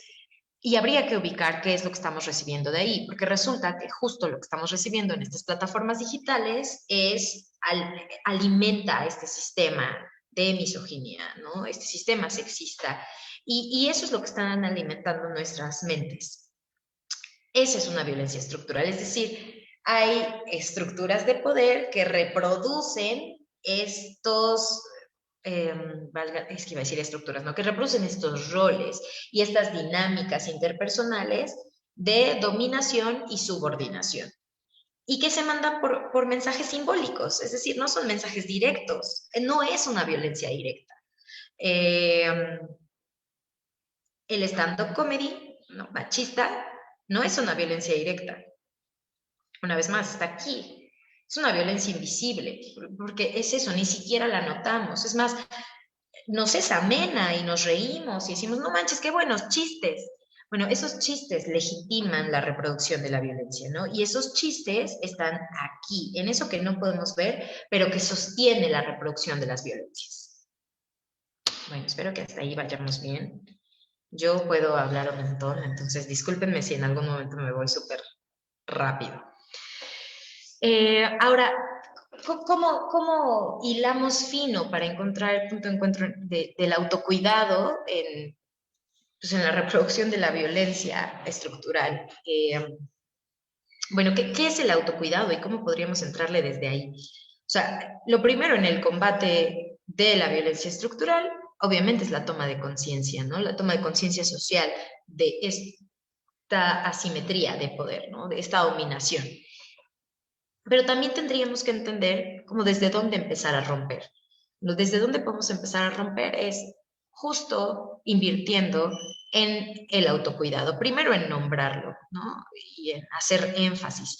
y habría que ubicar qué es lo que estamos recibiendo de ahí, porque resulta que justo lo que estamos recibiendo en estas plataformas digitales alimenta este sistema de misoginia, ¿no? Este sistema sexista, y eso es lo que están alimentando nuestras mentes. Esa es una violencia estructural, es decir, hay estructuras de poder que reproducen estos, es que iba a decir estructuras, ¿no? Que reproducen estos roles y estas dinámicas interpersonales de dominación y subordinación. Y que se mandan por mensajes simbólicos, es decir, no son mensajes directos, no es una violencia directa. El stand-up comedy, ¿no? Machista, no es una violencia directa. Una vez más, está aquí. Es una violencia invisible, porque es eso, ni siquiera la notamos. Es más, nos es amena y nos reímos y decimos, no manches, qué buenos chistes. Bueno, esos chistes legitiman la reproducción de la violencia, ¿no? Y esos chistes están aquí, en eso que no podemos ver, pero que sostiene la reproducción de las violencias. Bueno, espero que hasta ahí vayamos bien. Yo puedo hablar un montón, entonces discúlpenme si en algún momento me voy súper rápido. Ahora, ¿cómo hilamos fino para encontrar el punto de encuentro del autocuidado pues en la reproducción de la violencia estructural? Bueno, ¿qué es el autocuidado y cómo podríamos entrarle desde ahí? O sea, lo primero en el combate de la violencia estructural, obviamente, es la toma de conciencia, ¿no? La toma de conciencia social de esta asimetría de poder, ¿no? De esta dominación. Pero también tendríamos que entender cómo desde dónde empezar a romper. Desde dónde podemos empezar a romper es justo invirtiendo en el autocuidado. Primero en nombrarlo, ¿no? Y en hacer énfasis.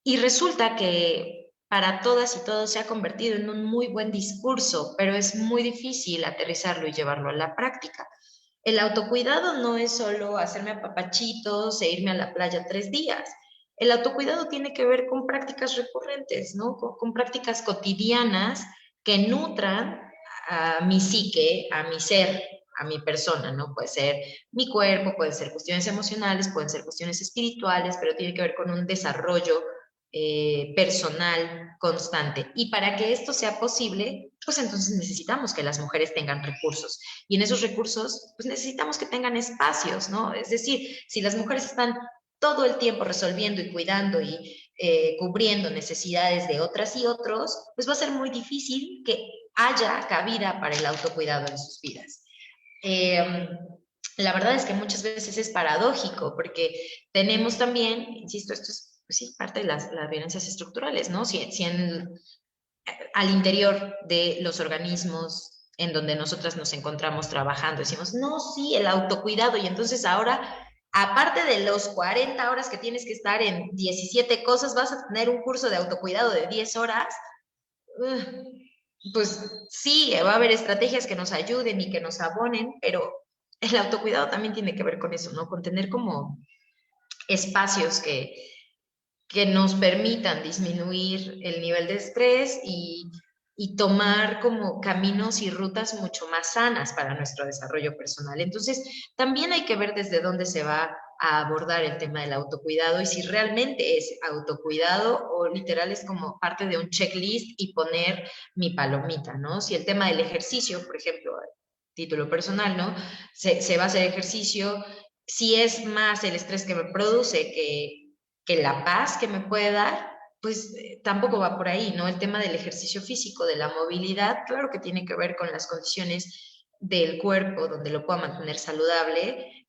Y resulta que para todas y todos se ha convertido en un muy buen discurso, pero es muy difícil aterrizarlo y llevarlo a la práctica. El autocuidado no es solo hacerme apapachitos e irme a la playa 3 días. El autocuidado tiene que ver con prácticas recurrentes, ¿no? Con prácticas cotidianas que nutran a mi psique, a mi ser, a mi persona, ¿no? Puede ser mi cuerpo, pueden ser cuestiones emocionales, pueden ser cuestiones espirituales, pero tiene que ver con un desarrollo personal constante. Y para que esto sea posible, pues entonces necesitamos que las mujeres tengan recursos. Y en esos recursos, pues necesitamos que tengan espacios, ¿no? Es decir, si las mujeres están todo el tiempo resolviendo y cuidando y cubriendo necesidades de otras y otros, pues va a ser muy difícil que haya cabida para el autocuidado en sus vidas. La verdad es que muchas veces es paradójico porque tenemos también, insisto, esto es pues sí, parte de las violencias estructurales, ¿no? Si al interior de los organismos en donde nosotras nos encontramos trabajando, decimos, no, sí, el autocuidado, y entonces ahora, aparte de los 40 horas que tienes que estar en 17 cosas, vas a tener un curso de autocuidado de 10 horas, pues sí, va a haber estrategias que nos ayuden y que nos abonen, pero el autocuidado también tiene que ver con eso, ¿no? Con tener como espacios que nos permitan disminuir el nivel de estrés y tomar como caminos y rutas mucho más sanas para nuestro desarrollo personal. Entonces, también hay que ver desde dónde se va a abordar el tema del autocuidado y si realmente es autocuidado o literal es como parte de un checklist y poner mi palomita, ¿no? Si el tema del ejercicio, por ejemplo, título personal, ¿no? Se va a hacer ejercicio, si es más el estrés que me produce que la paz que me puede dar, pues tampoco va por ahí, ¿no? El tema del ejercicio físico, de la movilidad, claro que tiene que ver con las condiciones del cuerpo, donde lo pueda mantener saludable,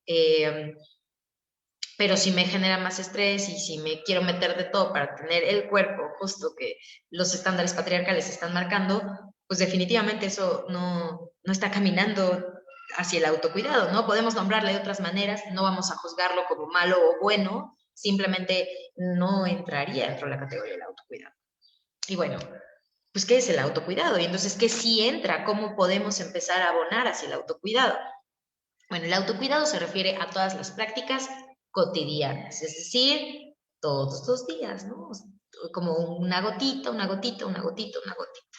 pero si me genera más estrés y si me quiero meter de todo para tener el cuerpo justo que los estándares patriarcales están marcando, pues definitivamente eso no está caminando hacia el autocuidado, ¿no? Podemos nombrarle de otras maneras, no vamos a juzgarlo como malo o bueno, simplemente no entraría dentro de la categoría del autocuidado. Y bueno, pues ¿qué es el autocuidado? Y entonces, ¿qué sí entra? ¿Cómo podemos empezar a abonar hacia el autocuidado? Bueno, el autocuidado se refiere a todas las prácticas cotidianas, es decir, todos los días, ¿no? Como una gotita, una gotita, una gotita, una gotita.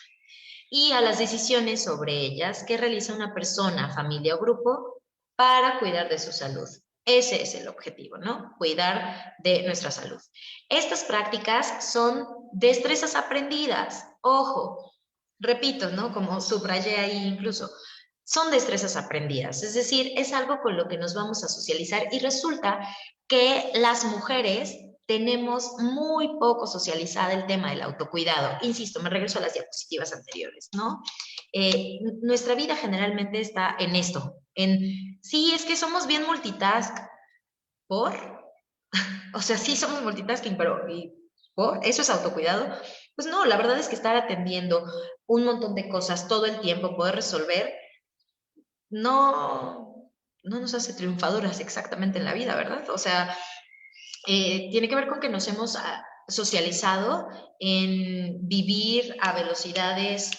Y a las decisiones sobre ellas que realiza una persona, familia o grupo para cuidar de su salud. Ese es el objetivo, ¿no? Cuidar de nuestra salud. Estas prácticas son destrezas aprendidas. Ojo, repito, ¿no? Como subrayé ahí incluso, son destrezas aprendidas. Es decir, es algo con lo que nos vamos a socializar y resulta que las mujeres tenemos muy poco socializada el tema del autocuidado. Insisto, me regreso a las diapositivas anteriores, ¿no? Nuestra vida generalmente está en esto, en, sí, es que somos bien multitask, ¿por? O sea, sí somos multitasking, pero ¿y por? ¿Eso es autocuidado? Pues no, la verdad es que estar atendiendo un montón de cosas todo el tiempo, poder resolver, no nos hace triunfadoras exactamente en la vida, ¿verdad? O sea, tiene que ver con que nos hemos socializado en vivir a velocidades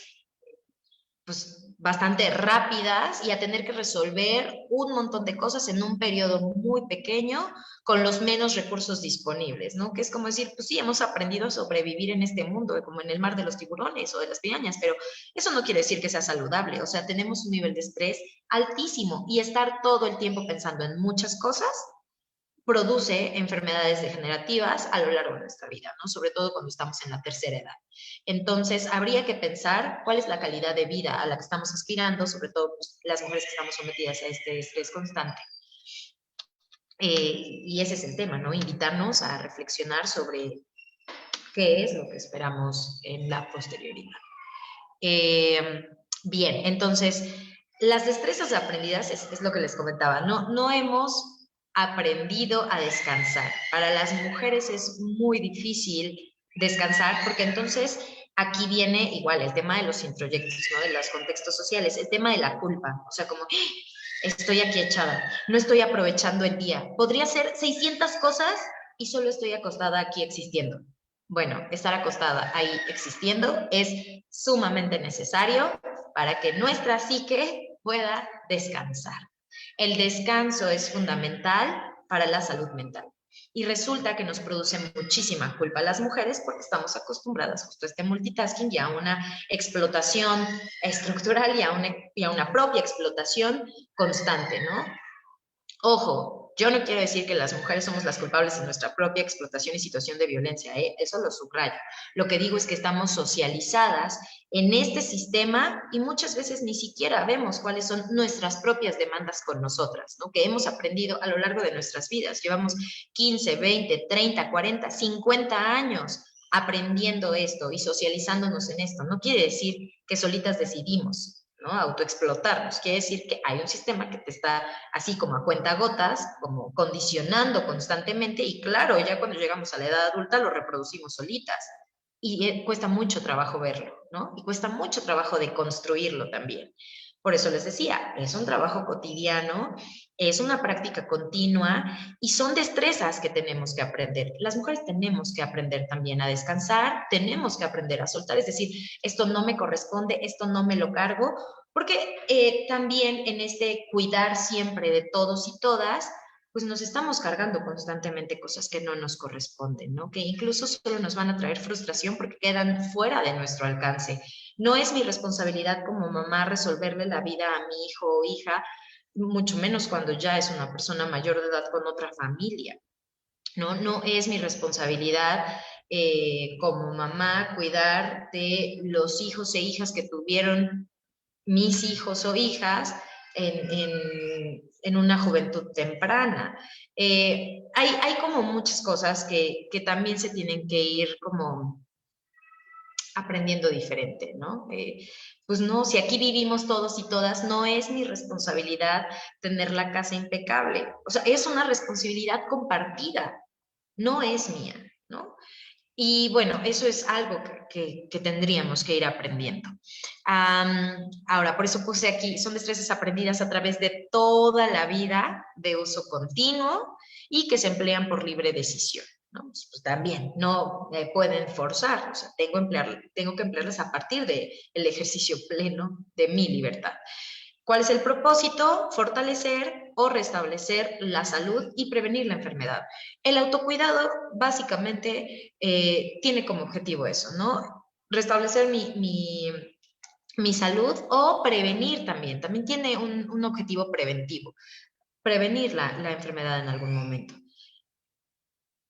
pues, bastante rápidas y a tener que resolver un montón de cosas en un periodo muy pequeño con los menos recursos disponibles, ¿no? Que es como decir, pues sí, hemos aprendido a sobrevivir en este mundo, como en el mar de los tiburones o de las pirañas, pero eso no quiere decir que sea saludable, o sea, tenemos un nivel de estrés altísimo y estar todo el tiempo pensando en muchas cosas produce enfermedades degenerativas a lo largo de nuestra vida, ¿no? Sobre todo cuando estamos en la tercera edad. Entonces, habría que pensar cuál es la calidad de vida a la que estamos aspirando, sobre todo pues, las mujeres que estamos sometidas a este estrés constante. Y ese es el tema, ¿no? Invitarnos a reflexionar sobre qué es lo que esperamos en la posterioridad. Bien, entonces, las destrezas aprendidas es lo que les comentaba, no hemos aprendido a descansar. Para las mujeres es muy difícil descansar porque entonces aquí viene igual el tema de los introyectos, ¿no? De los contextos sociales, el tema de la culpa, o sea, como estoy aquí echada, no estoy aprovechando el día, podría hacer 600 cosas y solo estoy acostada aquí existiendo. Bueno, estar acostada ahí existiendo es sumamente necesario para que nuestra psique pueda descansar. El descanso es fundamental para la salud mental y resulta que nos produce muchísima culpa a las mujeres porque estamos acostumbradas justo a este multitasking y a una explotación estructural y a una propia explotación constante, ¿no? Ojo, yo no quiero decir que las mujeres somos las culpables de nuestra propia explotación y situación de violencia, eso lo subrayo. Lo que digo es que estamos socializadas en este sistema y muchas veces ni siquiera vemos cuáles son nuestras propias demandas con nosotras, ¿no? Que hemos aprendido a lo largo de nuestras vidas. Llevamos 15, 20, 30, 40, 50 años aprendiendo esto y socializándonos en esto. No quiere decir que solitas decidimos, ¿no? Autoexplotarnos. Quiere decir que hay un sistema que te está así como a cuentagotas, como condicionando constantemente y claro, ya cuando llegamos a la edad adulta lo reproducimos solitas y cuesta mucho trabajo verlo, ¿no? Y cuesta mucho trabajo de construirlo también. Por eso les decía, es un trabajo cotidiano, es una práctica continua y son destrezas que tenemos que aprender. Las mujeres tenemos que aprender también a descansar, tenemos que aprender a soltar, es decir, esto no me corresponde, esto no me lo cargo, porque también en este cuidar siempre de todos y todas, pues nos estamos cargando constantemente cosas que no nos corresponden, ¿no? Que incluso solo nos van a traer frustración porque quedan fuera de nuestro alcance. No es mi responsabilidad como mamá resolverle la vida a mi hijo o hija, mucho menos cuando ya es una persona mayor de edad con otra familia, ¿no? No es mi responsabilidad como mamá cuidar de los hijos e hijas que tuvieron mis hijos o hijas en una juventud temprana. Hay como muchas cosas que también se tienen que ir como aprendiendo diferente, ¿no? Pues no, si aquí vivimos todos y todas, no es mi responsabilidad tener la casa impecable. O sea, es una responsabilidad compartida, no es mía, ¿no? Y bueno, eso es algo que tendríamos que ir aprendiendo. Ahora, por eso puse aquí, son destrezas aprendidas a través de toda la vida de uso continuo y que se emplean por libre decisión, ¿no? Pues también no pueden forzar, o sea, tengo que emplearlas a partir del ejercicio pleno de mi libertad. ¿Cuál es el propósito? Fortalecer o restablecer la salud y prevenir la enfermedad. El autocuidado básicamente tiene como objetivo eso, ¿no? Restablecer mi salud o prevenir también. También tiene un objetivo preventivo, prevenir la enfermedad en algún momento.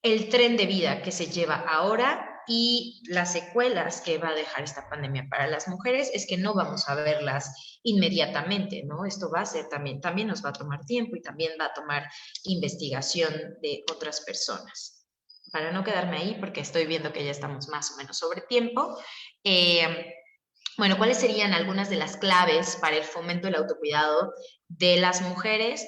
El tren de vida que se lleva ahora y las secuelas que va a dejar esta pandemia para las mujeres es que no vamos a verlas inmediatamente, ¿no? Esto va a ser también nos va a tomar tiempo y también va a tomar investigación de otras personas. Para no quedarme ahí, porque estoy viendo que ya estamos más o menos sobre tiempo, bueno, ¿cuáles serían algunas de las claves para el fomento del autocuidado de las mujeres?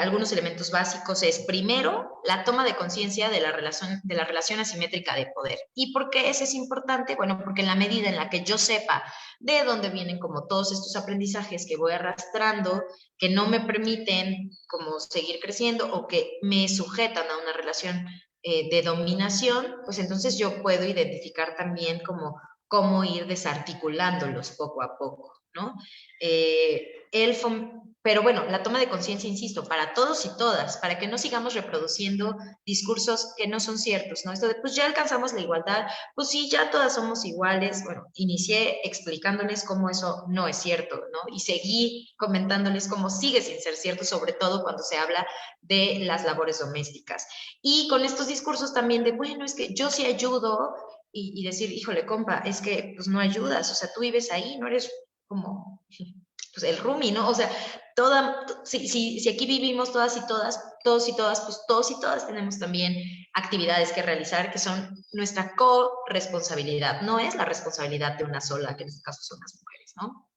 Algunos elementos básicos es, primero, la toma de conciencia de la relación asimétrica de poder. ¿Y por qué eso es importante? Bueno, porque en la medida en la que yo sepa de dónde vienen como todos estos aprendizajes que voy arrastrando, que no me permiten como seguir creciendo o que me sujetan a una relación de dominación, pues entonces yo puedo identificar también como cómo ir desarticulándolos poco a poco, ¿no? Pero bueno, la toma de conciencia, insisto, para todos y todas, para que no sigamos reproduciendo discursos que no son ciertos, ¿no? Esto de, pues ya alcanzamos la igualdad, pues sí, ya todas somos iguales. Bueno, inicié explicándoles cómo eso no es cierto, ¿no? Y seguí comentándoles cómo sigue sin ser cierto, sobre todo cuando se habla de las labores domésticas. Y con estos discursos también de, bueno, es que yo sí ayudo, y decir, híjole, compa, es que pues no ayudas, o sea, tú vives ahí, no eres como pues, el roomie, ¿no? O sea, si aquí vivimos todas y todas, todos y todas, pues todos y todas tenemos también actividades que realizar que son nuestra corresponsabilidad, no es la responsabilidad de una sola, que en este caso son las mujeres, ¿no?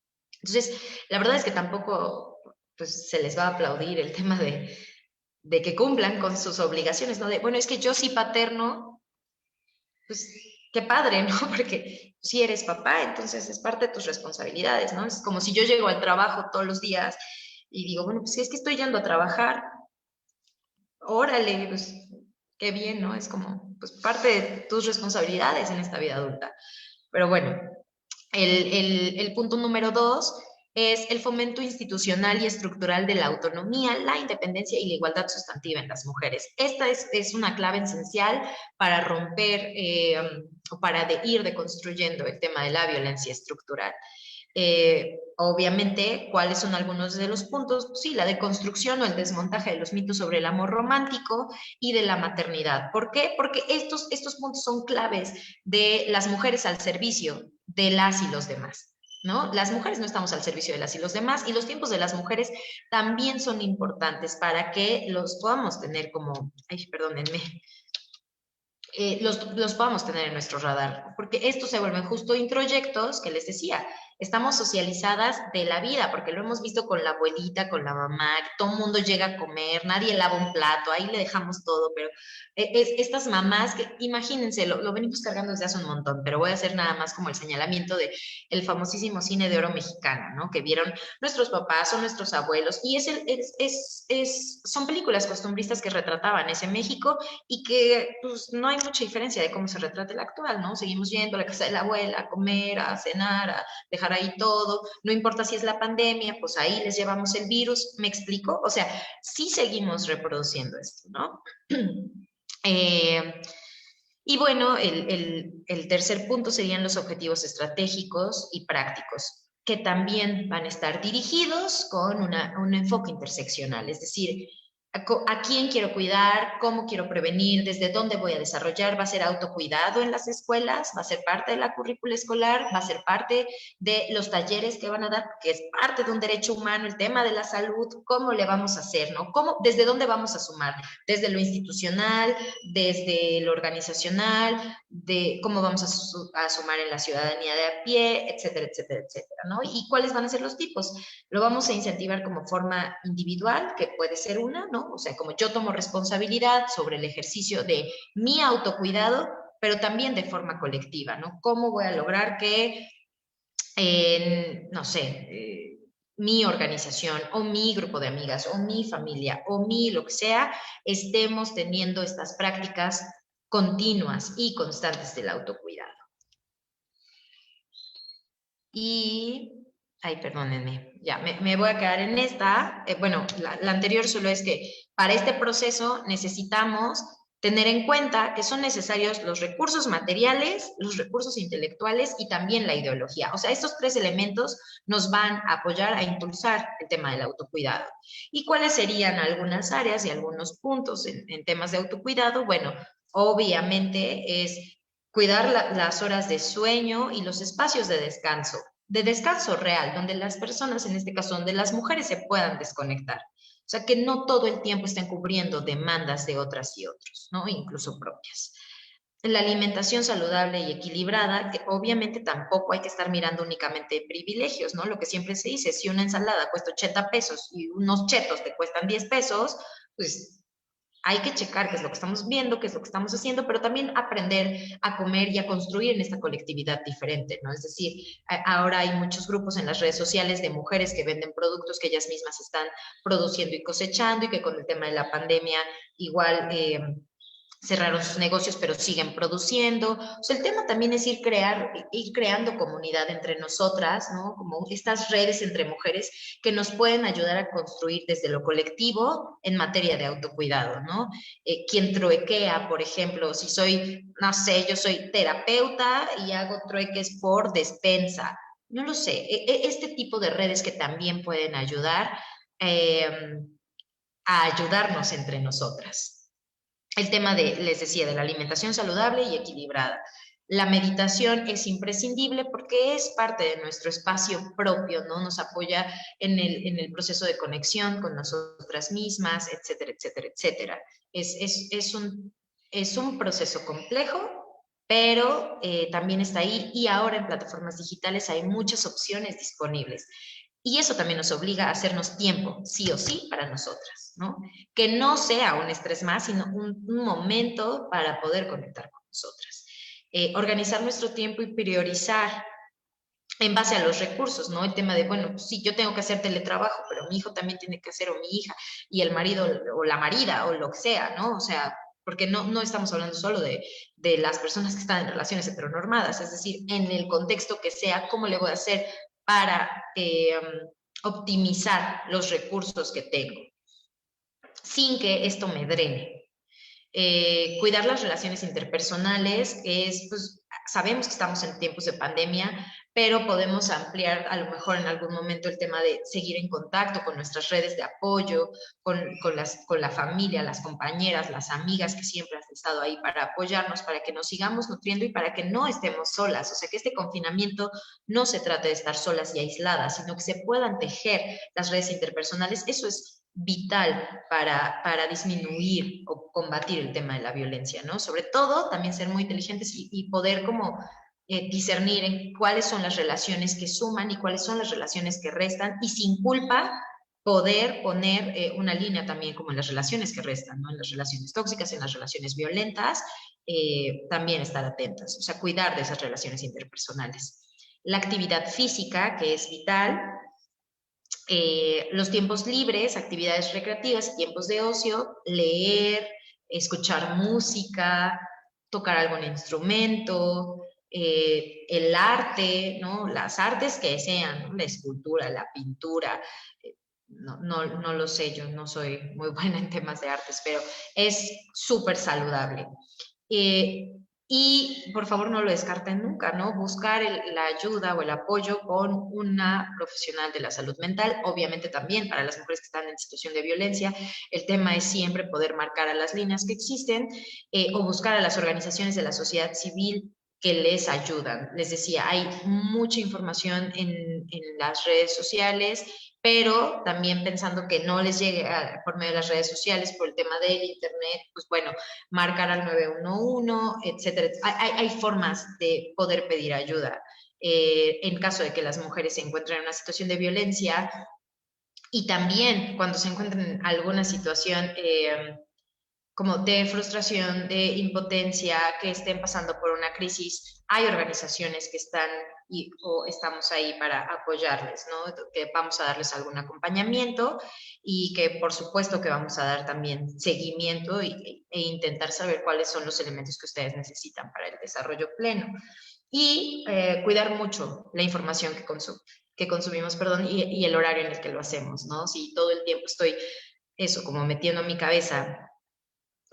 Entonces, la verdad es que tampoco pues se les va a aplaudir el tema de que cumplan con sus obligaciones, ¿no? De, bueno, es que yo sí paterno, pues qué padre, ¿no? Porque si eres papá, entonces es parte de tus responsabilidades, ¿no? Es como si yo llego al trabajo todos los días y digo, bueno, pues si es que estoy yendo a trabajar, órale, pues qué bien, ¿no? Es como, pues parte de tus responsabilidades en esta vida adulta. Pero bueno, el punto número 2 es el fomento institucional y estructural de la autonomía, la independencia y la igualdad sustantiva en las mujeres. Esta es una clave esencial para romper o para ir deconstruyendo el tema de la violencia estructural. Obviamente, ¿cuáles son algunos de los puntos? Pues sí, la deconstrucción o el desmontaje de los mitos sobre el amor romántico y de la maternidad. ¿Por qué? Porque estos puntos son claves de las mujeres al servicio de las y los demás, ¿no? Las mujeres no estamos al servicio de las y los demás, y los tiempos de las mujeres también son importantes para que los podamos tener como, ay, perdónenme, los podamos tener en nuestro radar, porque estos se vuelven justo introyectos que les decía, estamos socializadas de la vida, porque lo hemos visto con la abuelita, con la mamá, todo el mundo llega a comer, nadie lava un plato, ahí le dejamos todo, pero estas mamás, que imagínense, lo venimos cargando desde hace un montón, pero voy a hacer nada más como el señalamiento de el famosísimo cine de oro mexicano, ¿no? Que vieron nuestros papás o nuestros abuelos, y son películas costumbristas que retrataban ese México y que pues no hay mucha diferencia de cómo se retrata el actual, ¿no? Seguimos yendo a la casa de la abuela a comer, a cenar, a dejar ahí todo, no importa si es la pandemia, pues ahí les llevamos el virus, ¿me explico? O sea, sí seguimos reproduciendo esto, ¿no? Y bueno, el tercer punto serían los objetivos estratégicos y prácticos, que también van a estar dirigidos con un enfoque interseccional, es decir, a quién quiero cuidar, cómo quiero prevenir, desde dónde voy a desarrollar, va a ser autocuidado en las escuelas, va a ser parte de la currícula escolar, va a ser parte de los talleres que van a dar, que es parte de un derecho humano, el tema de la salud, cómo le vamos a hacer, ¿no? Desde dónde vamos a sumar, desde lo institucional, desde lo organizacional, de cómo vamos a sumar en la ciudadanía de a pie, etcétera, etcétera, etcétera, ¿no? Y cuáles van a ser los tipos. Lo vamos a incentivar como forma individual, que puede ser una, ¿no? O sea, como yo tomo responsabilidad sobre el ejercicio de mi autocuidado, pero también de forma colectiva, ¿no? ¿Cómo voy a lograr que, no sé, mi organización o mi grupo de amigas o mi familia o lo que sea, estemos teniendo estas prácticas continuas y constantes del autocuidado? Y Ay, perdónenme, ya, me voy a quedar en esta. Bueno, la anterior solo es que para este proceso necesitamos tener en cuenta que son necesarios los recursos materiales, los recursos intelectuales y también la ideología. O sea, estos tres elementos nos van a apoyar a impulsar el tema del autocuidado. ¿Y cuáles serían algunas áreas y algunos puntos en temas de autocuidado? Bueno, obviamente es cuidar las horas de sueño y los espacios de descanso real, donde las personas, en este caso, donde las mujeres se puedan desconectar. O sea, que no todo el tiempo estén cubriendo demandas de otras y otros, ¿no? Incluso propias. La alimentación saludable y equilibrada, que obviamente tampoco hay que estar mirando únicamente privilegios, ¿no? Lo que siempre se dice, si una ensalada cuesta 80 pesos y unos chetos te cuestan 10 pesos, pues hay que checar qué es lo que estamos viendo, qué es lo que estamos haciendo, pero también aprender a comer y a construir en esta colectividad diferente, ¿no? Es decir, ahora hay muchos grupos en las redes sociales de mujeres que venden productos que ellas mismas están produciendo y cosechando y que con el tema de la pandemia igual cerraron sus negocios, pero siguen produciendo. O sea, el tema también es ir creando comunidad entre nosotras, ¿no? Como estas redes entre mujeres que nos pueden ayudar a construir desde lo colectivo en materia de autocuidado, ¿no? Quien truequea, por ejemplo, si soy, no sé, yo soy terapeuta y hago trueques por despensa. No lo sé, este tipo de redes que también pueden ayudar a ayudarnos entre nosotras. El tema les decía, de la alimentación saludable y equilibrada. La meditación es imprescindible porque es parte de nuestro espacio propio, ¿no? Nos apoya en el proceso de conexión con nosotras mismas, etcétera, etcétera, etcétera. Es un proceso complejo, pero también está ahí y ahora en plataformas digitales hay muchas opciones disponibles. Y eso también nos obliga a hacernos tiempo, sí o sí, para nosotras, ¿no? Que no sea un estrés más, sino un momento para poder conectar con nosotras. Organizar nuestro tiempo y priorizar en base a los recursos, ¿no? El tema de, bueno, pues sí, yo tengo que hacer teletrabajo, pero mi hijo también tiene que hacer, o mi hija, y el marido, o la marida, o lo que sea, ¿no? O sea, porque no estamos hablando solo de las personas que están en relaciones heteronormadas, es decir, en el contexto que sea, ¿cómo le voy a hacer para optimizar los recursos que tengo sin que esto me drene? Cuidar las relaciones interpersonales, pues sabemos que estamos en tiempos de pandemia, pero podemos ampliar a lo mejor en algún momento el tema de seguir en contacto con nuestras redes de apoyo, con la familia, las compañeras, las amigas que siempre han estado ahí para apoyarnos, para que nos sigamos nutriendo y para que no estemos solas. O sea, que este confinamiento no se trate de estar solas y aisladas, sino que se puedan tejer las redes interpersonales. Eso es vital para disminuir o combatir el tema de la violencia, ¿no? Sobre todo, también ser muy inteligentes y poder como discernir en cuáles son las relaciones que suman y cuáles son las relaciones que restan, y sin culpa poder poner una línea también como en las relaciones que restan, ¿no? En las relaciones tóxicas, en las relaciones violentas, también estar atentas, o sea, cuidar de esas relaciones interpersonales. La actividad física, que es vital, los tiempos libres, actividades recreativas y tiempos de ocio, leer, escuchar música, tocar algún instrumento, el arte, ¿no? Las artes que sean, ¿no? La escultura, la pintura, no lo sé, yo no soy muy buena en temas de artes, pero es súper saludable. Eh, y por favor no lo descarten nunca, ¿no? Buscar la ayuda o el apoyo con una profesional de la salud mental. Obviamente también para las mujeres que están en situación de violencia, el tema es siempre poder marcar a las líneas que existen, o buscar a las organizaciones de la sociedad civil que les ayudan. Les decía, hay mucha información en las redes sociales, pero también pensando que no les llegue por medio de las redes sociales, por el tema del internet, pues bueno, marcar al 911, etcétera. Hay formas de poder pedir ayuda. En caso de que las mujeres se encuentren en una situación de violencia, y también cuando se encuentren en alguna situación como de frustración, de impotencia, que estén pasando por una crisis, hay organizaciones que están o estamos ahí para apoyarles, ¿no? Que vamos a darles algún acompañamiento y que por supuesto que vamos a dar también seguimiento e intentar saber cuáles son los elementos que ustedes necesitan para el desarrollo pleno. Y cuidar mucho la información que consumimos, perdón, y el horario en el que lo hacemos, ¿no? Si todo el tiempo estoy, eso, como metiendo en mi cabeza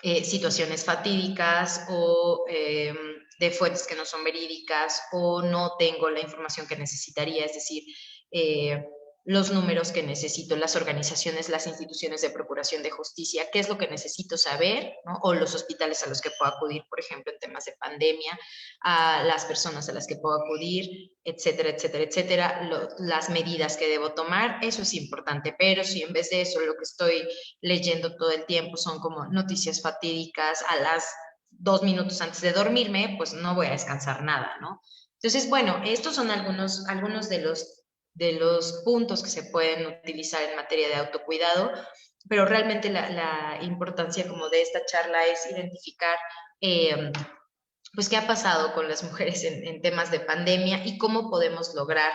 situaciones fatídicas o de fuentes que no son verídicas o no tengo la información que necesitaría, es decir, eh, los números que necesito, las organizaciones, las instituciones de procuración de justicia, qué es lo que necesito saber, ¿no? O los hospitales a los que puedo acudir, por ejemplo, en temas de pandemia, a las personas a las que puedo acudir, etcétera, etcétera, etcétera, las medidas que debo tomar, eso es importante, pero si en vez de eso lo que estoy leyendo todo el tiempo son como noticias fatídicas a las 2 minutos antes de dormirme, pues no voy a descansar nada, ¿no? Entonces, bueno, estos son algunos de los puntos que se pueden utilizar en materia de autocuidado, pero realmente la importancia como de esta charla es identificar pues qué ha pasado con las mujeres en temas de pandemia y cómo podemos lograr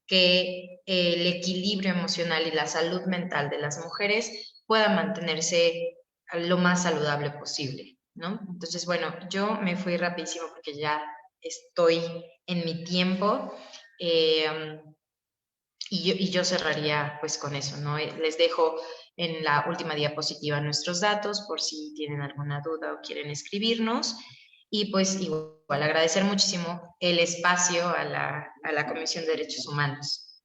que el equilibrio emocional y la salud mental de las mujeres pueda mantenerse lo más saludable posible, ¿no? Entonces, bueno, yo me fui rapidísimo porque ya estoy en mi tiempo. Y yo cerraría pues con eso, ¿no? Les dejo en la última diapositiva nuestros datos por si tienen alguna duda o quieren escribirnos. Y pues igual agradecer muchísimo el espacio a la Comisión de Derechos Humanos.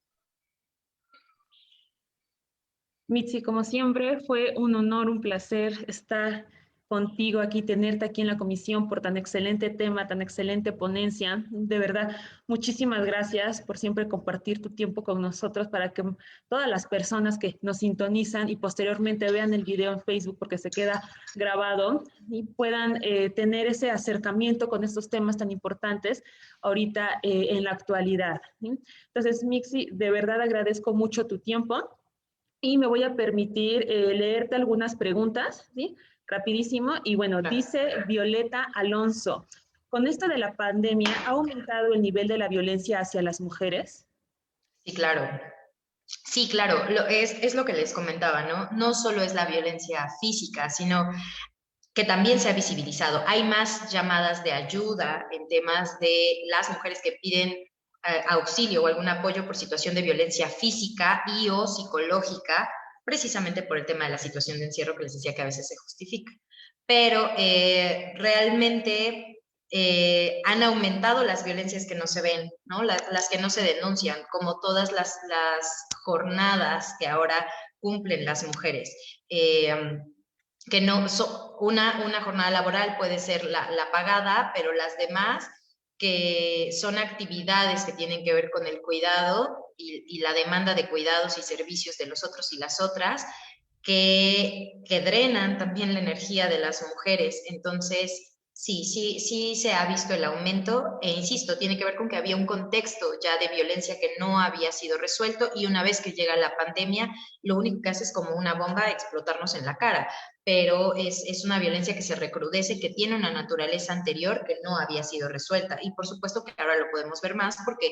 Mitzi, como siempre, fue un honor, un placer estar contigo aquí, tenerte aquí en la comisión por tan excelente tema, tan excelente ponencia. De verdad, muchísimas gracias por siempre compartir tu tiempo con nosotros para que todas las personas que nos sintonizan y posteriormente vean el video en Facebook porque se queda grabado y puedan tener ese acercamiento con estos temas tan importantes ahorita en la actualidad, ¿sí? Entonces, Mitzi, de verdad agradezco mucho tu tiempo. Y me voy a permitir leerte algunas preguntas, ¿sí? Rapidísimo. Y bueno, dice Violeta Alonso, ¿con esto de la pandemia ha aumentado el nivel de la violencia hacia las mujeres? Sí, claro. Sí, claro, es lo que les comentaba, ¿no? No solo es la violencia física, sino que también se ha visibilizado. Hay más llamadas de ayuda en temas de las mujeres que piden auxilio o algún apoyo por situación de violencia física y o psicológica, precisamente por el tema de la situación de encierro que les decía que a veces se justifica. Pero realmente han aumentado las violencias que no se ven, ¿no? Las que no se denuncian, como todas las jornadas que ahora cumplen las mujeres. Que no, una jornada laboral puede ser la pagada, pero las demás que son actividades que tienen que ver con el cuidado y la demanda de cuidados y servicios de los otros y las otras, que drenan también la energía de las mujeres. Entonces, sí se ha visto el aumento e insisto, tiene que ver con que había un contexto ya de violencia que no había sido resuelto y una vez que llega la pandemia, lo único que hace es como una bomba explotarnos en la cara, pero es una violencia que se recrudece, que tiene una naturaleza anterior que no había sido resuelta y por supuesto que ahora lo podemos ver más porque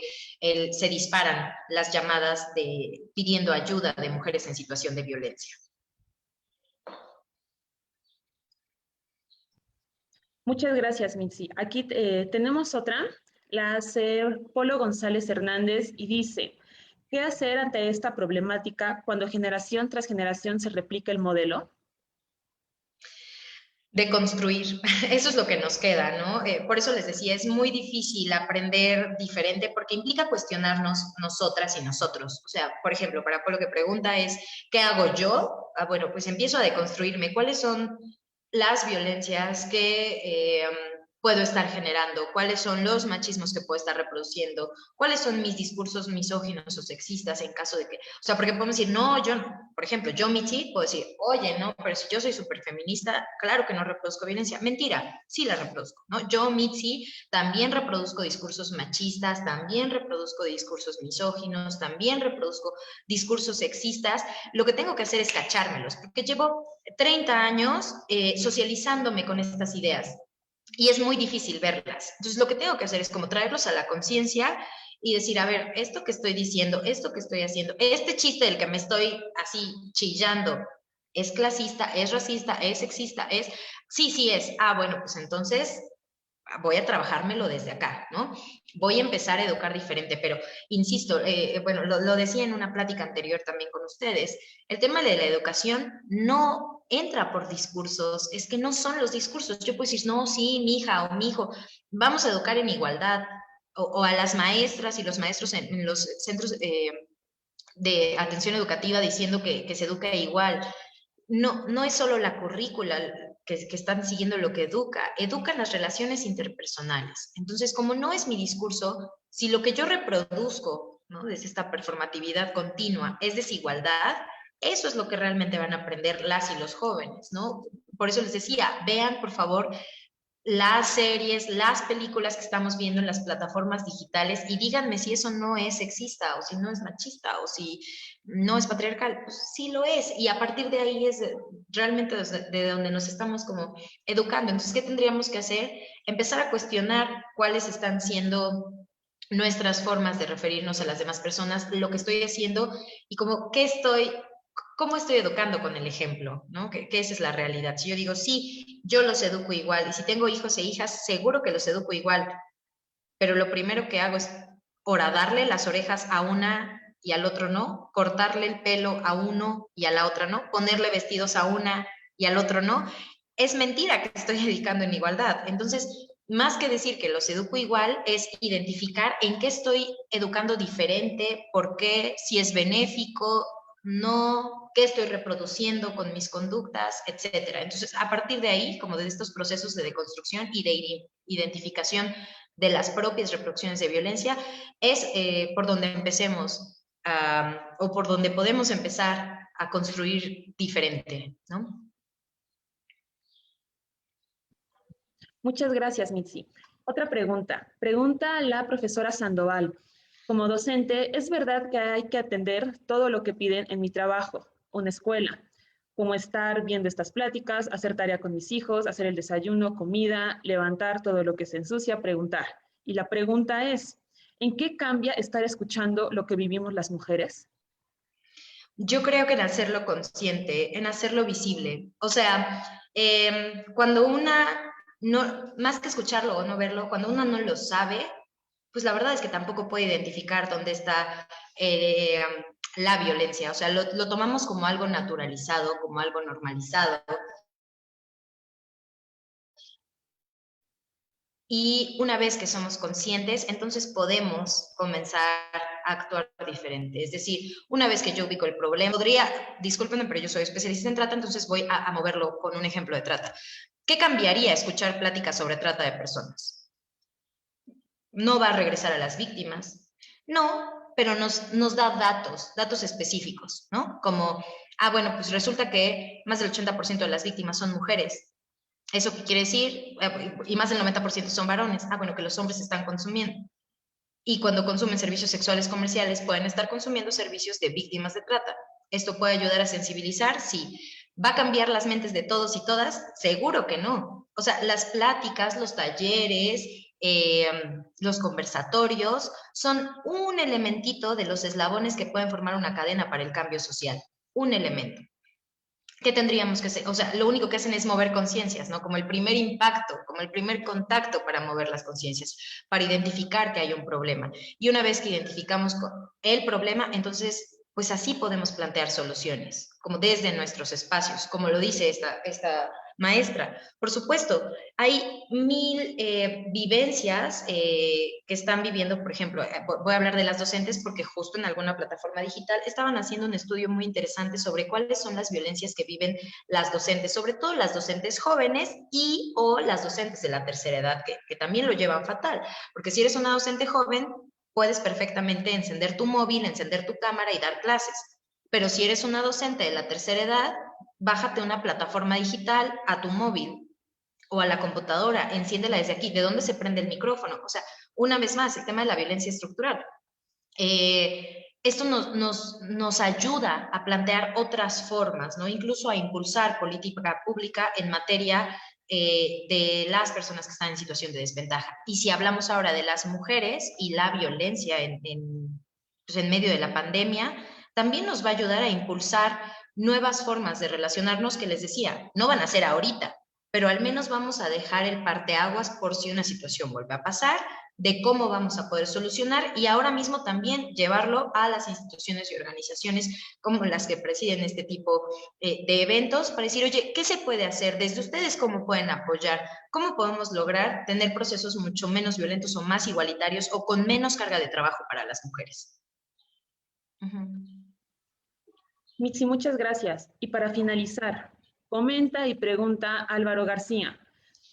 se disparan las llamadas pidiendo ayuda de mujeres en situación de violencia. Muchas gracias, Mitzi. Aquí tenemos otra, la hace Polo González Hernández y dice, ¿qué hacer ante esta problemática cuando generación tras generación se replica el modelo? De construir, eso es lo que nos queda, ¿no? Por eso les decía, es muy difícil aprender diferente porque implica cuestionarnos nosotras y nosotros. O sea, por ejemplo, para Polo que pregunta es, ¿qué hago yo? Bueno, pues empiezo a deconstruirme. ¿Cuáles son las violencias que puedo estar generando? ¿Cuáles son los machismos que puedo estar reproduciendo? ¿Cuáles son mis discursos misóginos o sexistas en caso de que, o sea, porque podemos decir, no, yo, por ejemplo, yo, Mitzi, puedo decir, oye, no, pero si yo soy súper feminista, claro que no reproduzco violencia. Mentira, sí la reproduzco, ¿no? Yo, Mitzi, también reproduzco discursos machistas, también reproduzco discursos misóginos, también reproduzco discursos sexistas. Lo que tengo que hacer es cachármelos, porque llevo 30 años socializándome con estas ideas y es muy difícil verlas. Entonces, lo que tengo que hacer es como traerlos a la conciencia y decir, a ver, esto que estoy diciendo, esto que estoy haciendo, este chiste del que me estoy así chillando, ¿es clasista, es racista, es sexista, es...? Sí, sí es. Ah, bueno, pues entonces voy a trabajármelo desde acá, ¿no? Voy a empezar a educar diferente, pero insisto, bueno, lo decía en una plática anterior también con ustedes, el tema de la educación no entra por discursos, es que no son los discursos. Yo puedo decir, no, sí, mi hija o mi hijo, vamos a educar en igualdad, o a las maestras y los maestros en los centros de atención educativa diciendo que se educa igual. No, no es solo la currícula que están siguiendo lo que educan las relaciones interpersonales. Entonces, como no es mi discurso, si lo que yo reproduzco, ¿no?, desde esta performatividad continua es desigualdad, eso es lo que realmente van a aprender las y los jóvenes, ¿no? Por eso les decía, vean, por favor, las series, las películas que estamos viendo en las plataformas digitales y díganme si eso no es sexista o si no es machista o si no es patriarcal. Pues sí lo es, y a partir de ahí es realmente de donde nos estamos como educando. Entonces, ¿qué tendríamos que hacer? Empezar a cuestionar cuáles están siendo nuestras formas de referirnos a las demás personas, lo que estoy haciendo y como cómo estoy educando con el ejemplo, ¿no? Que esa es la realidad. Si yo digo, sí, yo los educo igual, y si tengo hijos e hijas, seguro que los educo igual, pero lo primero que hago es horadarle las orejas a una y al otro no, cortarle el pelo a uno y a la otra no, ponerle vestidos a una y al otro no, es mentira que estoy educando en igualdad. Entonces, más que decir que los educo igual, es identificar en qué estoy educando diferente, por qué, si es benéfico, no, qué estoy reproduciendo con mis conductas, etcétera. Entonces, a partir de ahí, como de estos procesos de deconstrucción y de identificación de las propias reproducciones de violencia, es por donde empecemos, o por donde podemos empezar a construir diferente, ¿no? Muchas gracias, Mitzi. Otra pregunta. Pregunta la profesora Sandoval. Como docente, ¿es verdad que hay que atender todo lo que piden en mi trabajo, una escuela? Como estar viendo estas pláticas, hacer tarea con mis hijos, hacer el desayuno, comida, levantar todo lo que se ensucia, preguntar. Y la pregunta es, ¿en qué cambia estar escuchando lo que vivimos las mujeres? Yo creo que en hacerlo consciente, en hacerlo visible. O sea, cuando una, no, más que escucharlo o no verlo, cuando una no lo sabe, pues la verdad es que tampoco puede identificar dónde está eh, la violencia. O sea, lo tomamos como algo naturalizado, como algo normalizado. Y una vez que somos conscientes, entonces podemos comenzar a actuar diferente. Es decir, una vez que yo ubico el problema, discúlpenme, pero yo soy especialista en trata, entonces voy a moverlo con un ejemplo de trata. ¿Qué cambiaría escuchar pláticas sobre trata de personas? No va a regresar a las víctimas, no, pero nos da datos específicos, ¿no? Como, bueno, pues resulta que más del 80% de las víctimas son mujeres. ¿Eso qué quiere decir? Y más del 90% son varones. Bueno, que los hombres están consumiendo. Y cuando consumen servicios sexuales comerciales, pueden estar consumiendo servicios de víctimas de trata. ¿Esto puede ayudar a sensibilizar? Sí. ¿Va a cambiar las mentes de todos y todas? Seguro que no. O sea, las pláticas, los talleres, los conversatorios son un elementito de los eslabones que pueden formar una cadena para el cambio social. Un elemento. ¿Qué tendríamos que hacer? O sea, lo único que hacen es mover conciencias, ¿no? Como el primer impacto, como el primer contacto para mover las conciencias, para identificar que hay un problema. Y una vez que identificamos el problema, entonces, pues así podemos plantear soluciones, como desde nuestros espacios, como lo dice esta maestra. Por supuesto, hay mil vivencias que están viviendo, por ejemplo, voy a hablar de las docentes porque justo en alguna plataforma digital estaban haciendo un estudio muy interesante sobre cuáles son las violencias que viven las docentes, sobre todo las docentes jóvenes y o las docentes de la tercera edad, que también lo llevan fatal, porque si eres una docente joven, puedes perfectamente encender tu móvil, encender tu cámara y dar clases. Pero si eres una docente de la tercera edad, bájate una plataforma digital a tu móvil o a la computadora, enciéndela desde aquí. ¿De dónde se prende el micrófono? O sea, una vez más, el tema de la violencia estructural. Esto nos ayuda a plantear otras formas, ¿no? Incluso a impulsar política pública en materia de las personas que están en situación de desventaja. Y si hablamos ahora de las mujeres y la violencia pues en medio de la pandemia, también nos va a ayudar a impulsar nuevas formas de relacionarnos que les decía, no van a ser ahorita, pero al menos vamos a dejar el parteaguas por si una situación vuelve a pasar, de cómo vamos a poder solucionar y ahora mismo también llevarlo a las instituciones y organizaciones como las que presiden este tipo de eventos para decir, oye, ¿qué se puede hacer? Desde ustedes, ¿cómo pueden apoyar? ¿Cómo podemos lograr tener procesos mucho menos violentos o más igualitarios o con menos carga de trabajo para las mujeres? Mitzi, muchas gracias. Y para finalizar, comenta y pregunta Álvaro García.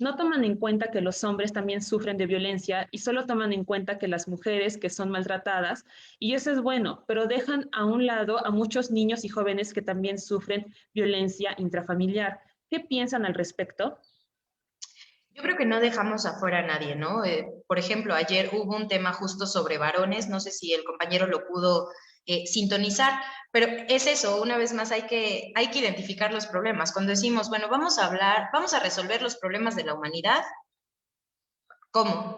No toman en cuenta que los hombres también sufren de violencia y solo toman en cuenta que las mujeres que son maltratadas, y eso es bueno, pero dejan a un lado a muchos niños y jóvenes que también sufren violencia intrafamiliar. ¿Qué piensan al respecto? Yo creo que no dejamos afuera a nadie, ¿no? Por ejemplo, ayer hubo un tema justo sobre varones, no sé si el compañero lo pudo sintonizar, pero es eso, una vez más hay que identificar los problemas. Cuando decimos, bueno, vamos a hablar, vamos a resolver los problemas de la humanidad, ¿cómo?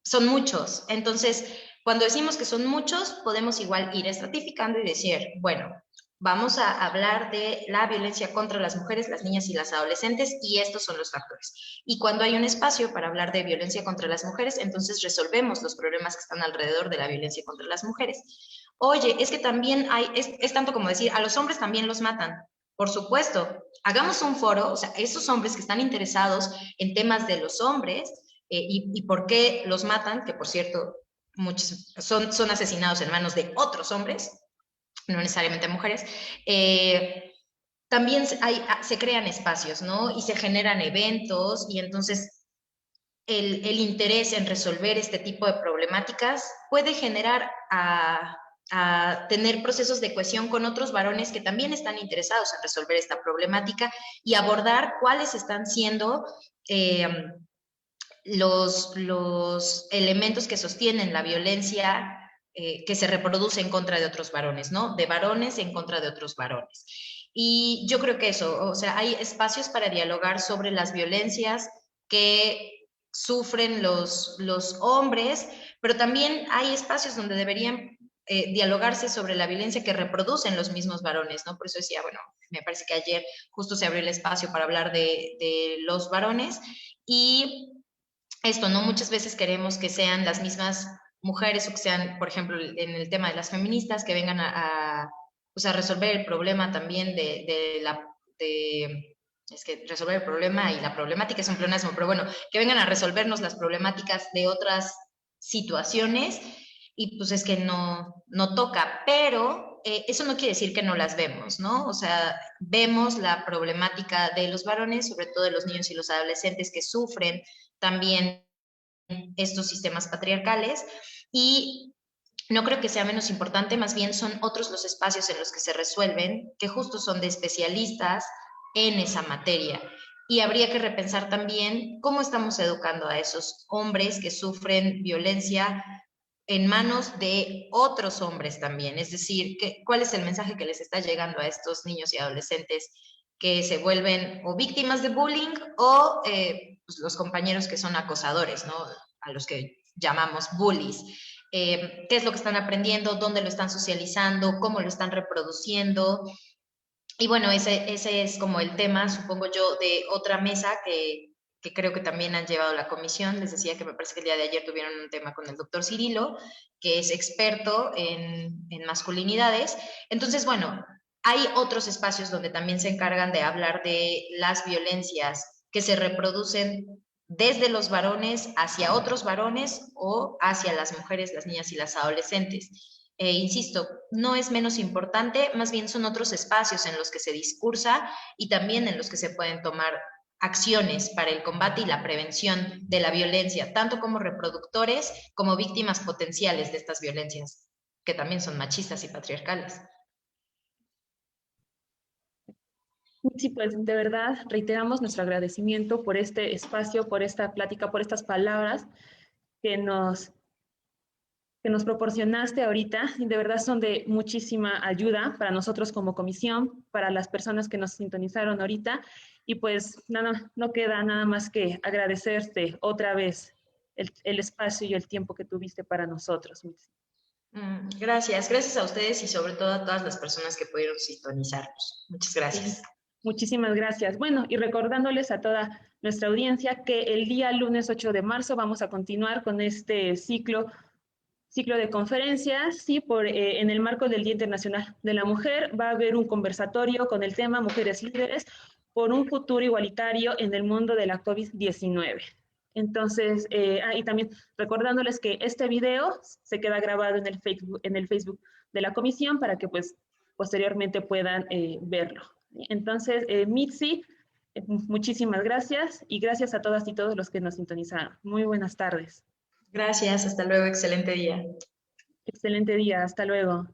Son muchos. Entonces, cuando decimos que son muchos, podemos igual ir estratificando y decir, bueno, vamos a hablar de la violencia contra las mujeres, las niñas y las adolescentes, y estos son los factores. Y cuando hay un espacio para hablar de violencia contra las mujeres, entonces resolvemos los problemas que están alrededor de la violencia contra las mujeres. Oye, es que también es tanto como decir, a los hombres también los matan. Por supuesto, hagamos un foro, o sea, esos hombres que están interesados en temas de los hombres, y por qué los matan, que por cierto, muchos son asesinados en manos de otros hombres, no necesariamente mujeres, también se crean espacios, ¿no? Y se generan eventos, y entonces el interés en resolver este tipo de problemáticas puede generar a tener procesos de cohesión con otros varones que también están interesados en resolver esta problemática y abordar cuáles están siendo los elementos que sostienen la violencia que se reproduce en contra de otros varones, ¿no? De varones en contra de otros varones. Y yo creo que eso, o sea, hay espacios para dialogar sobre las violencias que sufren los hombres, pero también hay espacios donde deberían dialogarse sobre la violencia que reproducen los mismos varones, ¿no? Por eso decía, bueno, me parece que ayer justo se abrió el espacio para hablar de los varones y esto, ¿no? Muchas veces queremos que sean las mismas mujeres o que sean, por ejemplo, en el tema de las feministas, que vengan pues a resolver el problema también es que resolver el problema y la problemática es un pleonasmo, pero bueno, que vengan a resolvernos las problemáticas de otras situaciones y pues es que no toca, pero eso no quiere decir que no las vemos, ¿no? O sea, vemos la problemática de los varones, sobre todo de los niños y los adolescentes que sufren también estos sistemas patriarcales y no creo que sea menos importante, más bien son otros los espacios en los que se resuelven, que justo son de especialistas en esa materia. Y habría que repensar también cómo estamos educando a esos hombres que sufren violencia en manos de otros hombres también. Es decir, ¿cuál es el mensaje que les está llegando a estos niños y adolescentes que se vuelven o víctimas de bullying o pues los compañeros que son acosadores, ¿no? A los que llamamos bullies? ¿Qué es lo que están aprendiendo? ¿Dónde lo están socializando? ¿Cómo lo están reproduciendo? Y bueno, ese es como el tema, supongo yo, de otra mesa que creo que también han llevado la comisión. Les decía que me parece que el día de ayer tuvieron un tema con el doctor Cirilo, que es experto en masculinidades. Entonces, bueno, hay otros espacios donde también se encargan de hablar de las violencias que se reproducen desde los varones hacia otros varones o hacia las mujeres, las niñas y las adolescentes. Insisto, no es menos importante, más bien son otros espacios en los que se discursa y también en los que se pueden tomar acciones para el combate y la prevención de la violencia, tanto como reproductores como víctimas potenciales de estas violencias, que también son machistas y patriarcales. Sí, pues de verdad reiteramos nuestro agradecimiento por este espacio, por esta plática, por estas palabras que nos, que nos proporcionaste ahorita. Y de verdad son de muchísima ayuda para nosotros como comisión, para las personas que nos sintonizaron ahorita. Y pues nada, no queda nada más que agradecerte otra vez el espacio y el tiempo que tuviste para nosotros. Gracias a ustedes y sobre todo a todas las personas que pudieron sintonizarnos. Muchas Sí. gracias. Muchísimas gracias. Bueno, y recordándoles a toda nuestra audiencia que el día lunes 8 de marzo vamos a continuar con este ciclo de conferencias, sí, en el marco del Día Internacional de la Mujer. Va a haber un conversatorio con el tema Mujeres Líderes por un futuro igualitario en el mundo de la COVID-19. Entonces, y también recordándoles que este video se queda grabado en el Facebook de la comisión para que pues posteriormente puedan verlo. Entonces, Mitzi, muchísimas gracias y gracias a todas y todos los que nos sintonizaron. Muy buenas tardes. Gracias, hasta luego, excelente día. Excelente día, hasta luego.